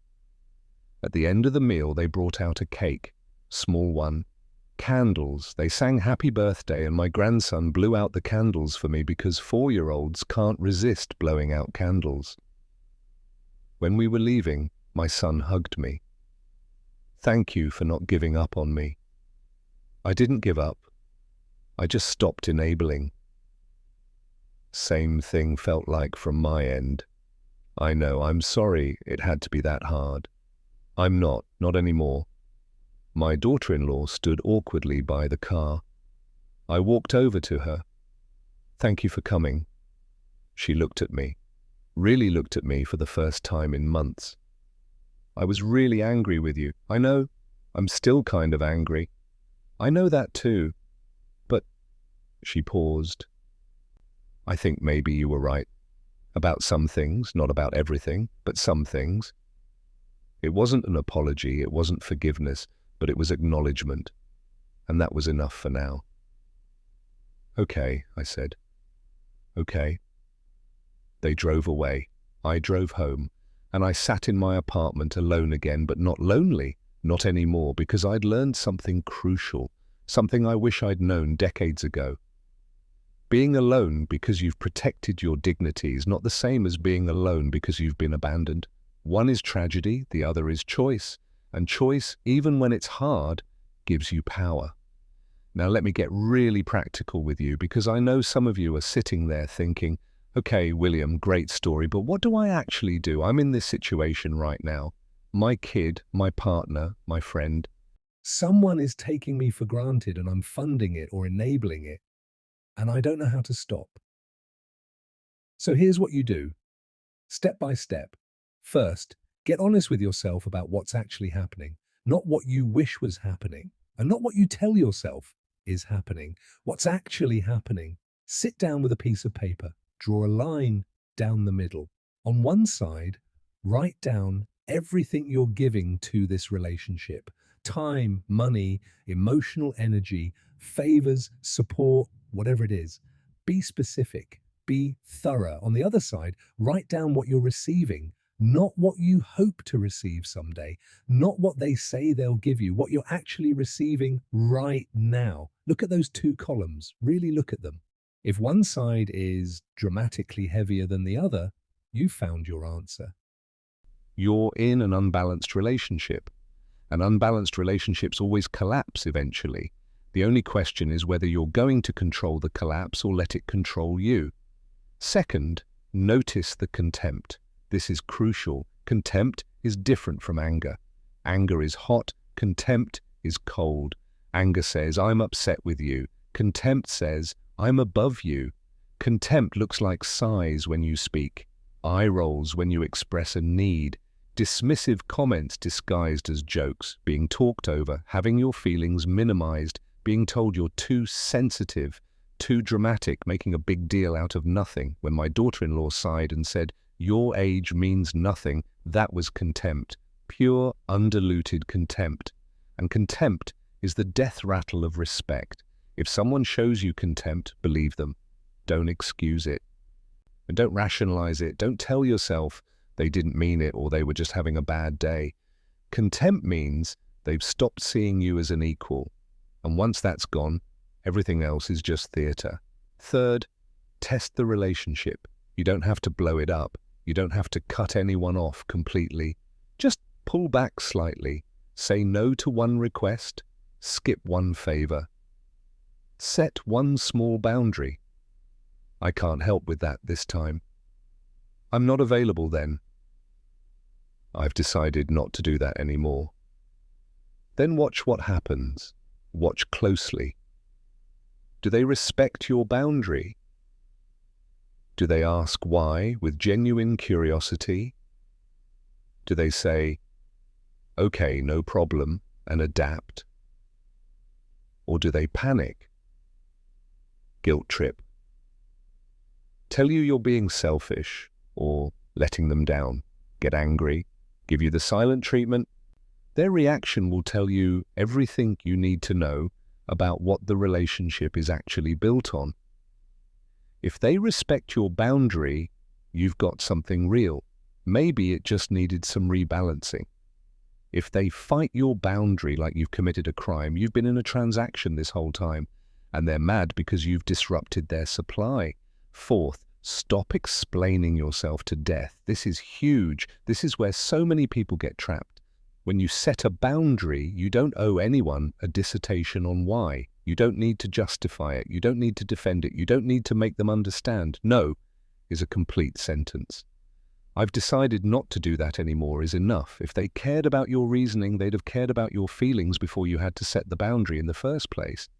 At the end of the meal, they brought out a cake, small one, candles. They sang happy birthday, and my grandson blew out the candles for me because 4-year-olds can't resist blowing out candles. When we were leaving, my son hugged me. "Thank you for not giving up on me." I didn't give up. I just stopped enabling. Same thing felt like from my end. I know, I'm sorry it had to be that hard. I'm not anymore. My daughter-in-law stood awkwardly by the car. I walked over to her. Thank you for coming. She looked at me, really looked at me for the first time in months. I was really angry with you. I know, I'm still kind of angry. I know that too. But she paused. I think maybe you were right. About some things, not about everything, but some things. It wasn't an apology, it wasn't forgiveness, but it was acknowledgement. And that was enough for now. Okay, I said. Okay. They drove away. I drove home, and I sat in my apartment alone again, but not lonely, not anymore, because I'd learned something crucial, something I wish I'd known decades ago. Being alone because you've protected your dignity is not the same as being alone because you've been abandoned. One is tragedy, the other is choice, and choice, even when it's hard, gives you power. Now let me get really practical with you, because I know some of you are sitting there thinking, okay, William, great story, but what do I actually do? I'm in this situation right now. My kid, my partner, my friend. Someone is taking me for granted and I'm funding it or enabling it, and I don't know how to stop. So here's what you do, step by step. First, get honest with yourself about what's actually happening, not what you wish was happening, and not what you tell yourself is happening. What's actually happening? Sit down with a piece of paper, draw a line down the middle. On one side, write down everything you're giving to this relationship: time, money, emotional energy, favors, support, whatever it is. Be specific, be thorough. On the other side, write down what you're receiving, not what you hope to receive someday, not what they say they'll give you, what you're actually receiving right now. Look at those two columns, really look at them. If one side is dramatically heavier than the other, you've found your answer. You're in an unbalanced relationship. And unbalanced relationships always collapse eventually. The only question is whether you're going to control the collapse or let it control you. Second, notice the contempt. This is crucial. Contempt is different from anger. Anger is hot, contempt is cold. Anger says, I'm upset with you. Contempt says, I'm above you. Contempt looks like sighs when you speak, eye rolls when you express a need, dismissive comments disguised as jokes, being talked over, having your feelings minimized, being told you're too sensitive, too dramatic, making a big deal out of nothing. When my daughter-in-law sighed and said, your age means nothing, that was contempt, pure, undiluted contempt. And contempt is the death rattle of respect. If someone shows you contempt, believe them. Don't excuse it. And don't rationalize it. Don't tell yourself they didn't mean it or they were just having a bad day. Contempt means they've stopped seeing you as an equal. And once that's gone, everything else is just theater. Third, test the relationship. You don't have to blow it up. You don't have to cut anyone off completely. Just pull back slightly. Say no to one request. Skip one favor. Set one small boundary. I can't help with that this time. I'm not available then. I've decided not to do that anymore. Then watch what happens. Watch closely. Do they respect your boundary? Do they ask why with genuine curiosity? Do they say, okay, no problem, and adapt? Or do they panic? Guilt trip? Tell you you're being selfish or letting them down, get angry, give you the silent treatment? Their reaction will tell you everything you need to know about what the relationship is actually built on. If they respect your boundary, you've got something real. Maybe it just needed some rebalancing. If they fight your boundary like you've committed a crime, you've been in a transaction this whole time, and they're mad because you've disrupted their supply. Fourth, stop explaining yourself to death. This is huge. This is where so many people get trapped. When you set a boundary, you don't owe anyone a dissertation on why. You don't need to justify it. You don't need to defend it. You don't need to make them understand. No is a complete sentence. I've decided not to do that anymore is enough. If they cared about your reasoning, they'd have cared about your feelings before you had to set the boundary in the first place.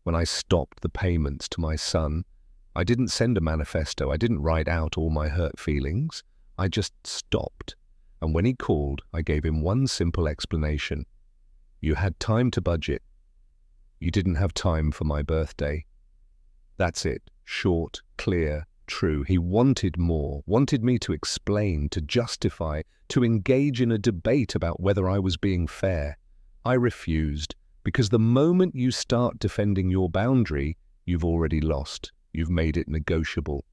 When I stopped the payments to my son, I didn't send a manifesto. I didn't write out all my hurt feelings. I just stopped. And when he called, I gave him one simple explanation. You had time to budget. You didn't have time for my birthday. That's it. Short, clear, true. He wanted more, wanted me to explain, to justify, to engage in a debate about whether I was being fair. I refused, because the moment you start defending your boundary, you've already lost. You've made it negotiable.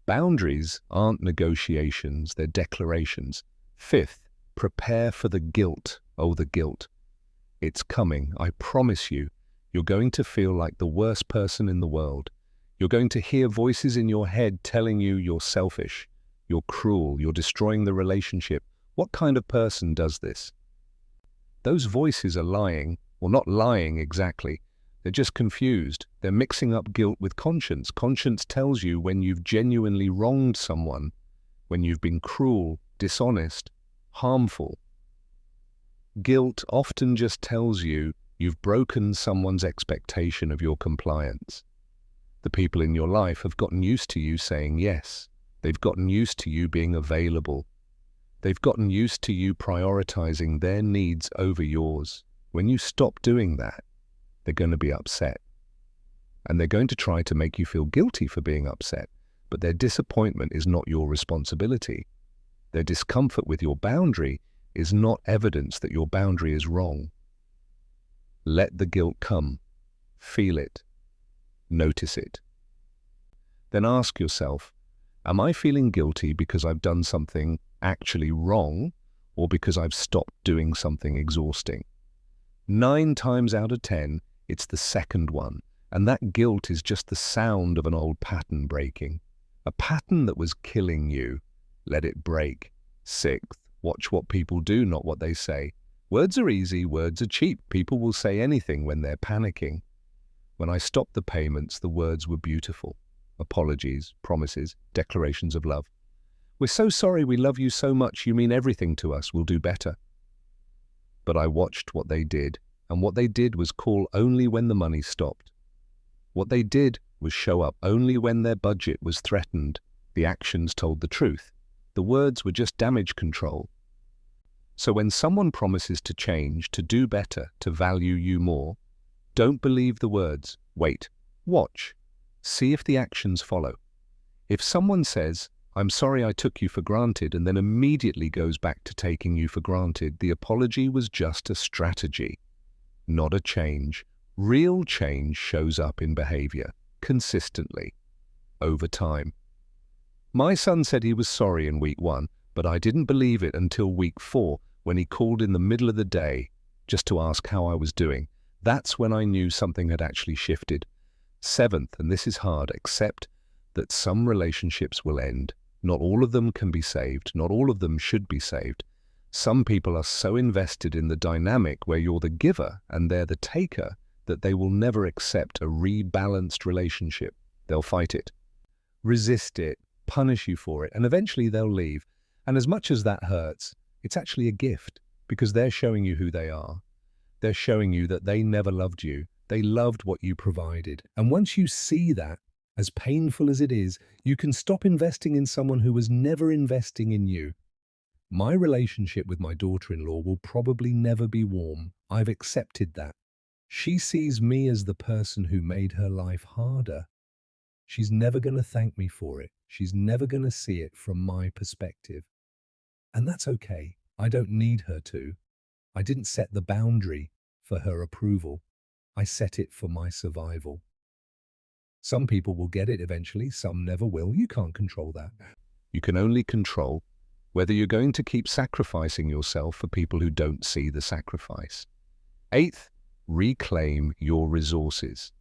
Boundaries aren't negotiations, they're declarations. Fifth, prepare for the guilt. Oh, the guilt. It's coming, I promise you. You're going to feel like the worst person in the world. You're going to hear voices in your head telling you you're selfish, you're cruel, you're destroying the relationship. What kind of person does this? Those voices are lying, or not lying exactly. They're just confused. They're mixing up guilt with conscience. Conscience tells you when you've genuinely wronged someone, when you've been cruel, dishonest, harmful. Guilt often just tells you you've broken someone's expectation of your compliance. The people in your life have gotten used to you saying yes. They've gotten used to you being available. They've gotten used to you prioritizing their needs over yours. When you stop doing that, they're going to be upset. And they're going to try to make you feel guilty for being upset. But their disappointment is not your responsibility. Their discomfort with your boundary is not evidence that your boundary is wrong. Let the guilt come. Feel it. Notice it. Then ask yourself, am I feeling guilty because I've done something actually wrong or because I've stopped doing something exhausting? 9 times out of 10, it's the second one, and that guilt is just the sound of an old pattern breaking. A pattern that was killing you. Let it break. 6th, watch what people do, not what they say. Words are easy, words are cheap. People will say anything when they're panicking. When I stopped the payments, the words were beautiful. Apologies, promises, declarations of love. We're so sorry, we love you so much, you mean everything to us, we'll do better. But I watched what they did, and what they did was call only when the money stopped. What they did was show up only when their budget was threatened. The actions told the truth. The words were just damage control. So when someone promises to change, to do better, to value you more, don't believe the words. Wait. Watch. See if the actions follow. If someone says, I'm sorry I took you for granted, and then immediately goes back to taking you for granted, the apology was just a strategy, not a change. Real change shows up in behavior, consistently, over time. My son said he was sorry in week 1, but I didn't believe it until week 4, when he called in the middle of the day just to ask how I was doing. That's when I knew something had actually shifted. 7th, and this is hard, accept that some relationships will end. Not all of them can be saved. Not all of them should be saved. Some people are so invested in the dynamic where you're the giver and they're the taker that they will never accept a rebalanced relationship. They'll fight it, resist it, punish you for it, and eventually they'll leave. And as much as that hurts, it's actually a gift because they're showing you who they are. They're showing you that they never loved you. They loved what you provided. And once you see that, as painful as it is, you can stop investing in someone who was never investing in you. My relationship with my daughter-in-law will probably never be warm. I've accepted that. She sees me as the person who made her life harder. She's never going to thank me for it. She's never going to see it from my perspective. And that's okay. I don't need her to. I didn't set the boundary for her approval. I set it for my survival. Some people will get it eventually, some never will. You can't control that. You can only control whether you're going to keep sacrificing yourself for people who don't see the sacrifice. 8th, reclaim your resources.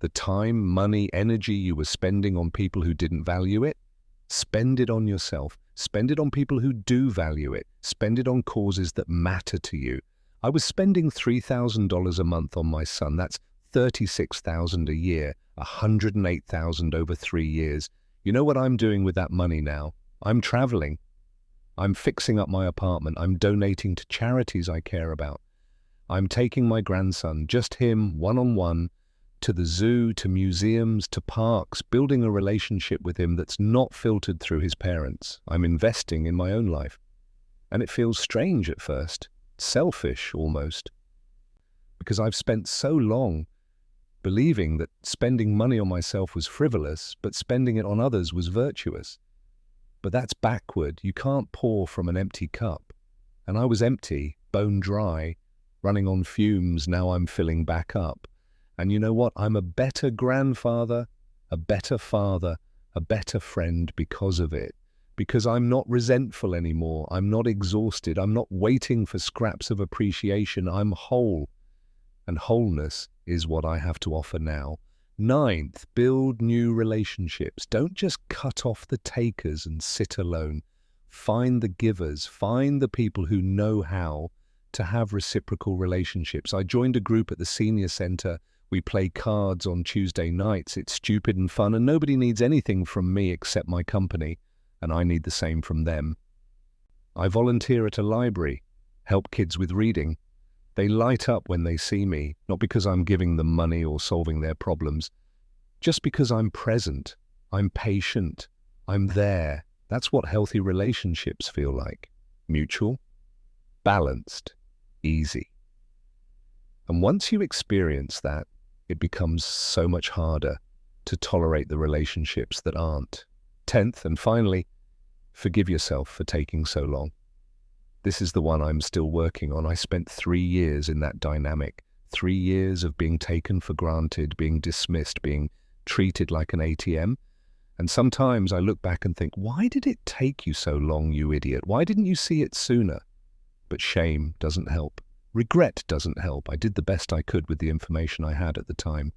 The time, money, energy you were spending on people who didn't value it, spend it on yourself. Spend it on people who do value it. Spend it on causes that matter to you. I was spending $3,000 a month on my son. That's $36,000 a year, $108,000 over 3 years. You know what I'm doing with that money now? I'm traveling. I'm fixing up my apartment. I'm donating to charities I care about. I'm taking my grandson, just him, one-on-one, to the zoo, to museums, to parks, building a relationship with him that's not filtered through his parents. I'm investing in my own life. And it feels strange at first, selfish almost, because I've spent so long believing that spending money on myself was frivolous, but spending it on others was virtuous. But that's backward. You can't pour from an empty cup. And I was empty, bone dry, running on fumes. Now I'm filling back up. And you know what? I'm a better grandfather, a better father, a better friend because of it. Because I'm not resentful anymore. I'm not exhausted. I'm not waiting for scraps of appreciation. I'm whole. And wholeness is what I have to offer now. Ninth, build new relationships. Don't just cut off the takers and sit alone. Find the givers. Find the people who know how to have reciprocal relationships. I joined a group at the senior center. We play cards on Tuesday nights. It's stupid and fun, and nobody needs anything from me except my company, and I need the same from them. I volunteer at a library, help kids with reading. They light up when they see me, not because I'm giving them money or solving their problems, just because I'm present, I'm patient, I'm there. That's what healthy relationships feel like. Mutual, balanced, easy. And once you experience that, it becomes so much harder to tolerate the relationships that aren't. 10th, and finally, forgive yourself for taking so long. This is the one I'm still working on. I spent 3 years in that dynamic, 3 years of being taken for granted, being dismissed, being treated like an ATM. And sometimes I look back and think, why did it take you so long, you idiot? Why didn't you see it sooner? But shame doesn't help. Regret doesn't help. I did the best I could with the information I had at the time.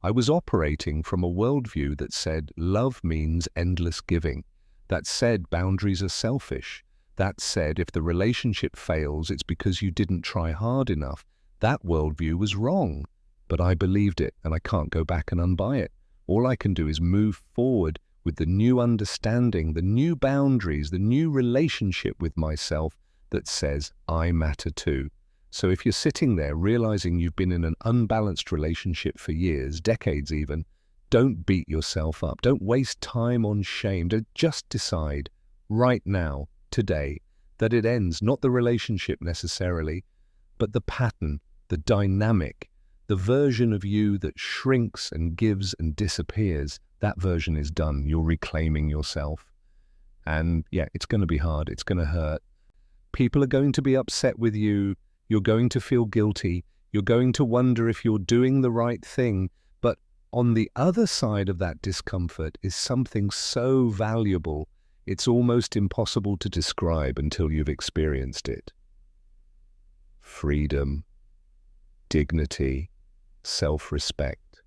I was operating from a worldview that said love means endless giving, that said boundaries are selfish, that said if the relationship fails, it's because you didn't try hard enough. That worldview was wrong, but I believed it, and I can't go back and unbuy it. All I can do is move forward with the new understanding, the new boundaries, the new relationship with myself that says I matter too. So if you're sitting there realizing you've been in an unbalanced relationship for years, decades even, don't beat yourself up. Don't waste time on shame. Just decide right now, today, that it ends, not the relationship necessarily, but the pattern, the dynamic, the version of you that shrinks and gives and disappears. That version is done. You're reclaiming yourself. And yeah, it's going to be hard. It's going to hurt. People are going to be upset with you. You're going to feel guilty. You're going to wonder if you're doing the right thing. But on the other side of that discomfort is something so valuable, it's almost impossible to describe until you've experienced it. Freedom, dignity, self-respect.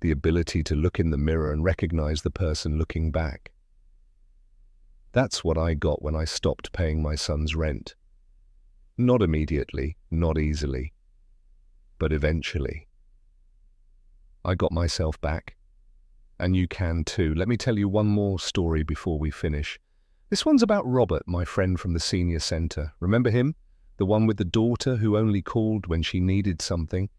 The ability to look in the mirror and recognize the person looking back. That's what I got when I stopped paying my son's rent. Not immediately, not easily, but eventually. I got myself back, and you can too. Let me tell you one more story before we finish. This one's about Robert, my friend from the senior center. Remember him? The one with the daughter who only called when she needed something?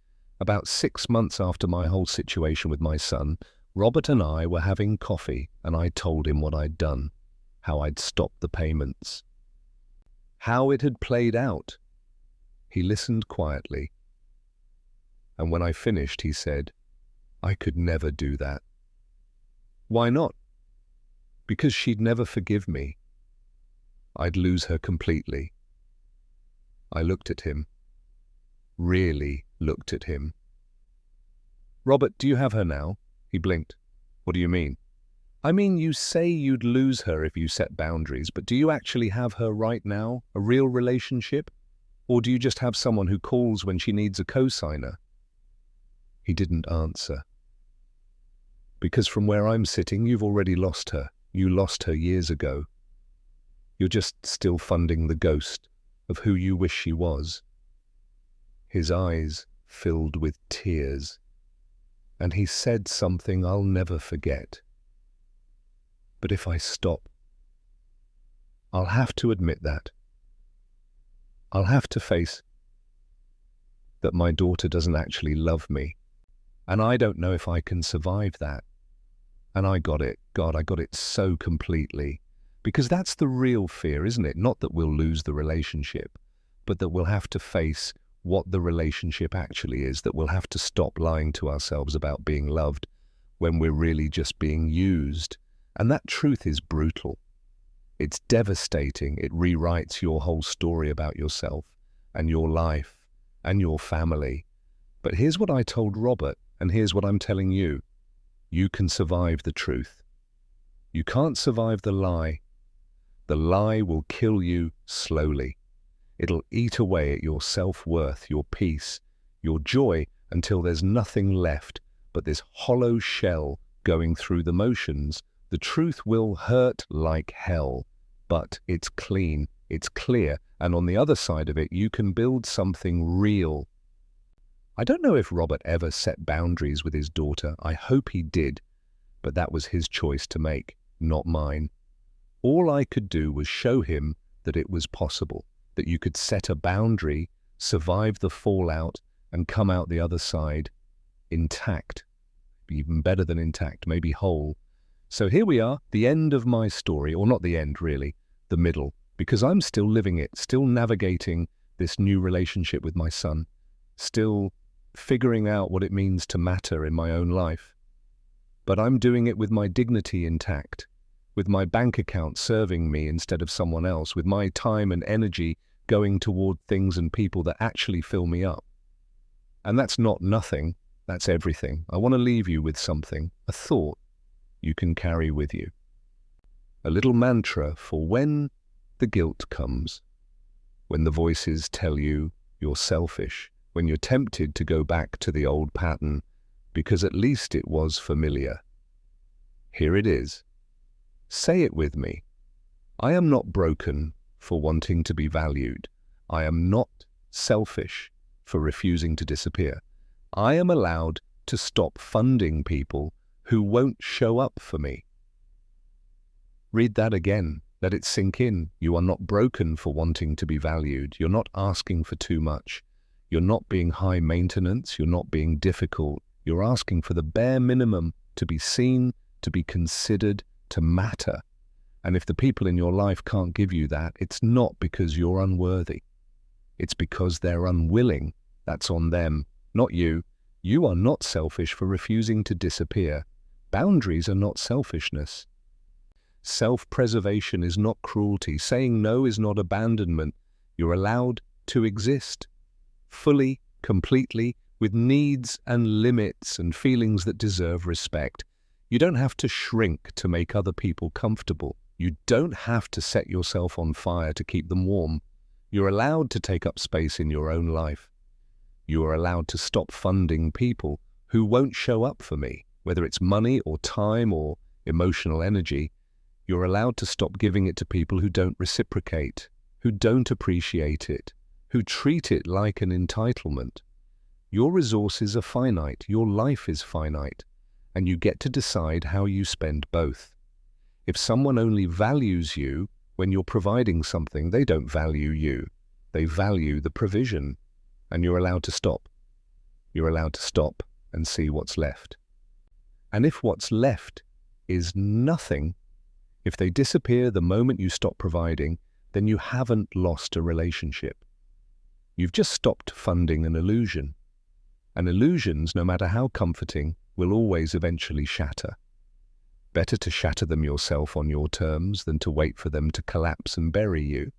About 6 months after my whole situation with my son, Robert and I were having coffee, and I told him what I'd done, how I'd stopped the payments, how it had played out. He listened quietly, and when I finished, he said, I could never do that. Why not? Because she'd never forgive me. I'd lose her completely. I looked at him, really looked at him. Robert, do you have her now? He blinked. What do you mean? I mean, you say you'd lose her if you set boundaries, but do you actually have her right now, a real relationship? Or do you just have someone who calls when she needs a co-signer? He didn't answer. Because from where I'm sitting, you've already lost her. You lost her years ago. You're just still funding the ghost of who you wish she was. His eyes filled with tears, and he said something I'll never forget. But if I stop I'll have to admit that. I'll have to face that my daughter doesn't actually love me. And I don't know if I can survive that. And I got it. God, I got it so completely. Because that's the real fear, isn't it? Not that we'll lose the relationship, but that we'll have to face what the relationship actually is, that we'll have to stop lying to ourselves about being loved when we're really just being used. And that truth is brutal. It's devastating. It rewrites your whole story about yourself and your life and your family. But here's what I told Robert, and here's what I'm telling you. You can survive the truth. You can't survive the lie. The lie will kill you slowly. It'll eat away at your self-worth, your peace, your joy, until there's nothing left but this hollow shell going through the motions. The truth will hurt like hell, but it's clean, it's clear, and on the other side of it, you can build something real. I don't know if Robert ever set boundaries with his daughter. I hope he did, but that was his choice to make, not mine. All I could do was show him that it was possible, that you could set a boundary, survive the fallout, and come out the other side intact, even better than intact, maybe whole. So here we are, the end of my story, or not the end really, the middle, because I'm still living it, still navigating this new relationship with my son, still figuring out what it means to matter in my own life. But I'm doing it with my dignity intact, with my bank account serving me instead of someone else, with my time and energy going toward things and people that actually fill me up. And that's not nothing, that's everything. I want to leave you with something, a thought you can carry with you. A little mantra for when the guilt comes, when the voices tell you you're selfish, when you're tempted to go back to the old pattern because at least it was familiar. Here it is. Say it with me. I am not broken for wanting to be valued. I am not selfish for refusing to disappear. I am allowed to stop funding people who won't show up for me. Read that again. Let it sink in. You are not broken for wanting to be valued. You're not asking for too much. You're not being high maintenance. You're not being difficult. You're asking for the bare minimum to be seen, to be considered, to matter. And if the people in your life can't give you that, it's not because you're unworthy. It's because they're unwilling. That's on them, not you. You are not selfish for refusing to disappear. Boundaries are not selfishness. Self-preservation is not cruelty. Saying no is not abandonment. You're allowed to exist fully, completely, with needs and limits and feelings that deserve respect. You don't have to shrink to make other people comfortable. You don't have to set yourself on fire to keep them warm. You're allowed to take up space in your own life. You are allowed to stop funding people who won't show up for me, whether it's money or time or emotional energy. You're allowed to stop giving it to people who don't reciprocate, who don't appreciate it, who treat it like an entitlement. Your resources are finite, your life is finite, and you get to decide how you spend both. If someone only values you when you're providing something, they don't value you. They value the provision, and you're allowed to stop. You're allowed to stop and see what's left. And if what's left is nothing, if they disappear the moment you stop providing, then you haven't lost a relationship. You've just stopped funding an illusion. And illusions, no matter how comforting, will always eventually shatter. Better to shatter them yourself on your terms than to wait for them to collapse and bury you.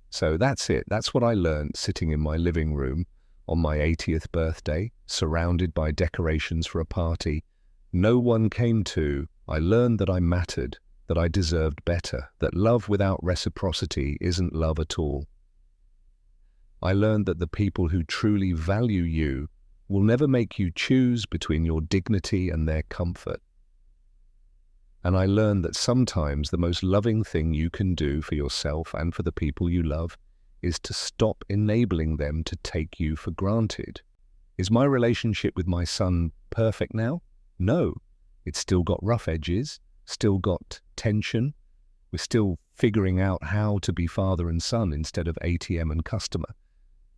So that's it. That's what I learned sitting in my living room on my 80th birthday, surrounded by decorations for a party no one came to. I learned that I mattered, that I deserved better, that love without reciprocity isn't love at all. I learned that the people who truly value you will never make you choose between your dignity and their comfort. And I learned that sometimes the most loving thing you can do for yourself and for the people you love is to stop enabling them to take you for granted. Is my relationship with my son perfect now? No. It's still got rough edges, still got tension, We're still figuring out how to be father and son instead of ATM and customer.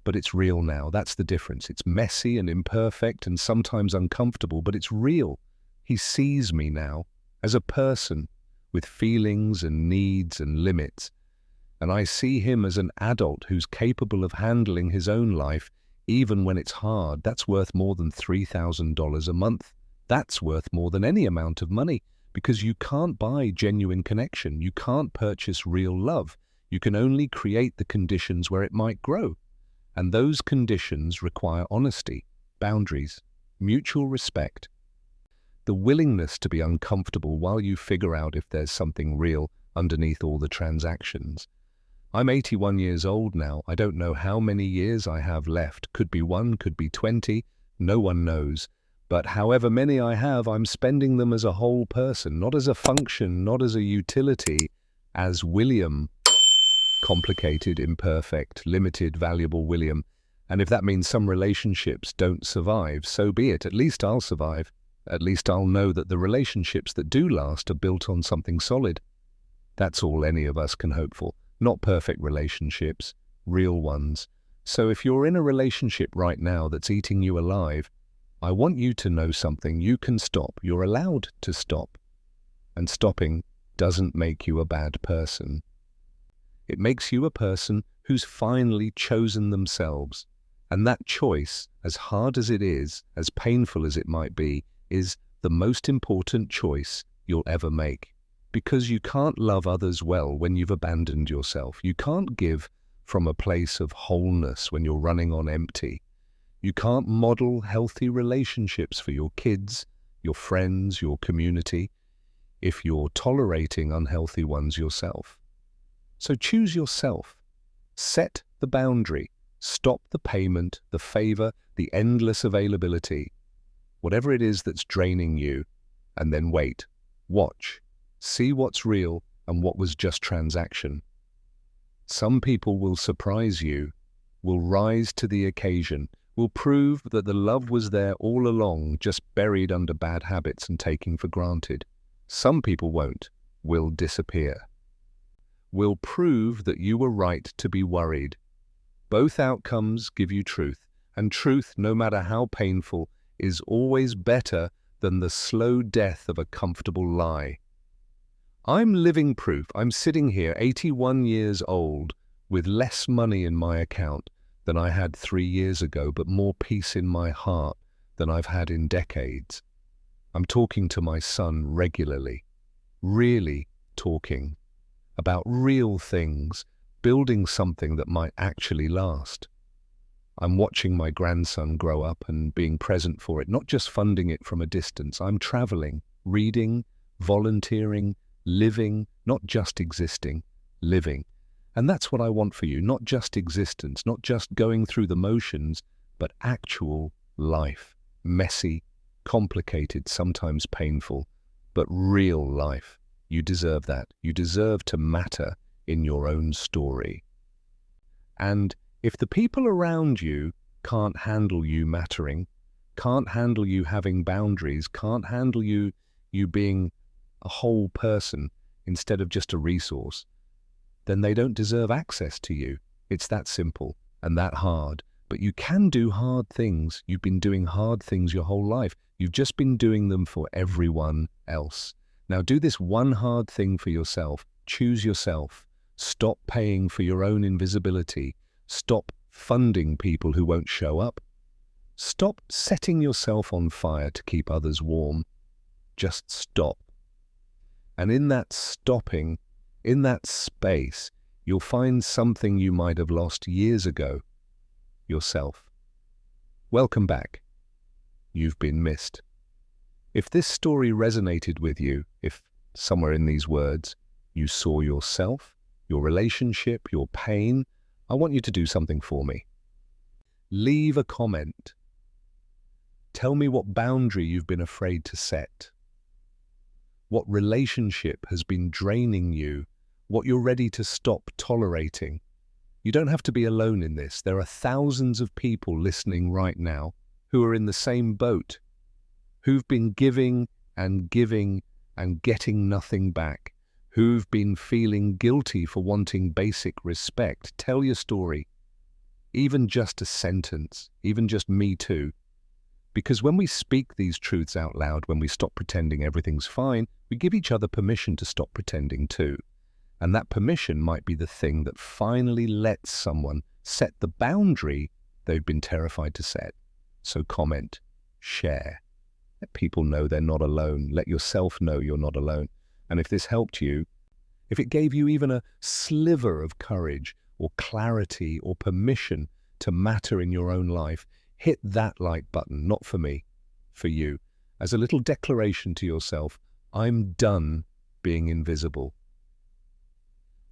But it's real now. That's the difference. It's messy and imperfect and sometimes uncomfortable, but it's real. He sees me now as a person with feelings and needs and limits. And I see him as an adult who's capable of handling his own life, even when it's hard. That's worth more than $3,000 a month. That's worth more than any amount of money, because you can't buy genuine connection. You can't purchase real love. You can only create the conditions where it might grow. And those conditions require honesty, boundaries, mutual respect, the willingness to be uncomfortable while you figure out if there's something real underneath all the transactions. I'm 81 years old now. I don't know how many years I have left. Could be 1, could be 20. No one knows. But however many I have, I'm spending them as a whole person, not as a function, not as a utility, as William. Complicated, imperfect, limited, valuable William. And if that means some relationships don't survive, so be it. At least I'll survive. At least I'll know that the relationships that do last are built on something solid. That's all any of us can hope for. Not perfect relationships, real ones. So if you're in a relationship right now that's eating you alive, I want you to know something. You can stop. You're allowed to stop. And stopping doesn't make you a bad person. It makes you a person who's finally chosen themselves. And that choice, as hard as it is, as painful as it might be, is the most important choice you'll ever make. Because you can't love others well when you've abandoned yourself. You can't give from a place of wholeness when you're running on empty. You can't model healthy relationships for your kids, your friends, your community, if you're tolerating unhealthy ones yourself. So choose yourself. Set the boundary. Stop the payment, the favor, the endless availability. Whatever it is that's draining you, and then wait. Watch. See what's real and what was just transaction. Some people will surprise you, will rise to the occasion, will prove that the love was there all along, just buried under bad habits and taking for granted. Some people won't, will disappear. Will prove that you were right to be worried. Both outcomes give you truth, and truth, no matter how painful, is always better than the slow death of a comfortable lie. I'm living proof. I'm sitting here, 81 years old, with less money in my account than I had 3 years ago, but more peace in my heart than I've had in decades. I'm talking to my son regularly, really talking about real things, building something that might actually last. I'm watching my grandson grow up and being present for it, not just funding it from a distance. I'm traveling, reading, volunteering, living, not just existing, living. And that's what I want for you, not just existence, not just going through the motions, but actual life. Messy, complicated, sometimes painful, but real life. You deserve that. You deserve to matter in your own story. And if the people around you can't handle you mattering, can't handle you having boundaries, can't handle you being a whole person instead of just a resource, then they don't deserve access to you. It's that simple and that hard. But you can do hard things. You've been doing hard things your whole life. You've just been doing them for everyone else. Now do this one hard thing for yourself. Choose yourself. Stop paying for your own invisibility. Stop funding people who won't show up. Stop setting yourself on fire to keep others warm. Just stop. And in that stopping, in that space, you'll find something you might have lost years ago. Yourself. Welcome back. You've been missed. If this story resonated with you, if somewhere in these words you saw yourself, your relationship, your pain, I want you to do something for me. Leave a comment. Tell me what boundary you've been afraid to set. What relationship has been draining you, what you're ready to stop tolerating. You don't have to be alone in this. There are thousands of people listening right now who are in the same boat, who've been giving and getting nothing back, who've been feeling guilty for wanting basic respect. Tell your story. Even just a sentence, even just "me too." Because when we speak these truths out loud, when we stop pretending everything's fine, we give each other permission to stop pretending too. And that permission might be the thing that finally lets someone set the boundary they've been terrified to set. So comment, share. Let people know they're not alone. Let yourself know you're not alone. And if this helped you, if it gave you even a sliver of courage or clarity or permission to matter in your own life, hit that like button, not for me, for you, as a little declaration to yourself, I'm done being invisible.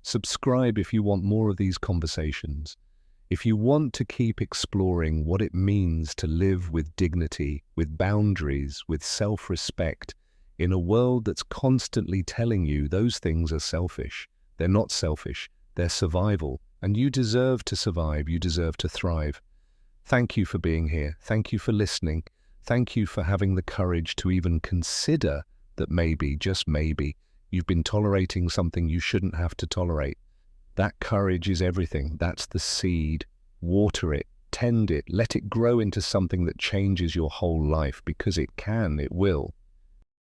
Subscribe if you want more of these conversations. If you want to keep exploring what it means to live with dignity, with boundaries, with self-respect, in a world that's constantly telling you those things are selfish. They're not selfish, they're survival, and you deserve to survive, you deserve to thrive. Thank you for being here. Thank you for listening. Thank you for having the courage to even consider that maybe, just maybe, you've been tolerating something you shouldn't have to tolerate. That courage is everything. That's the seed. Water it, tend it, let it grow into something that changes your whole life, because it can, it will.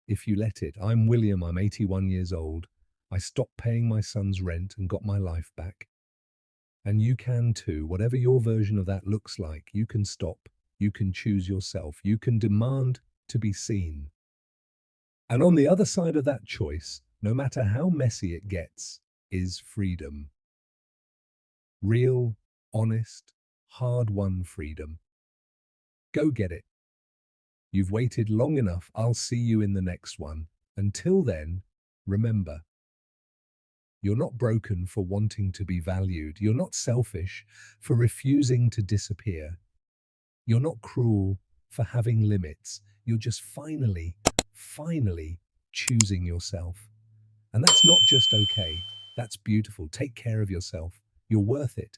If you let it. I'm William, I'm 81 years old. I stopped paying my son's rent and got my life back. And you can too. Whatever your version of that looks like, you can stop. You can choose yourself. You can demand to be seen. And on the other side of that choice, no matter how messy it gets, is freedom. Real, honest, hard-won freedom. Go get it. You've waited long enough. I'll see you in the next one. Until then, remember, you're not broken for wanting to be valued. You're not selfish for refusing to disappear. You're not cruel for having limits. You're just finally choosing yourself. And that's not just okay. That's beautiful. Take care of yourself. You're worth it.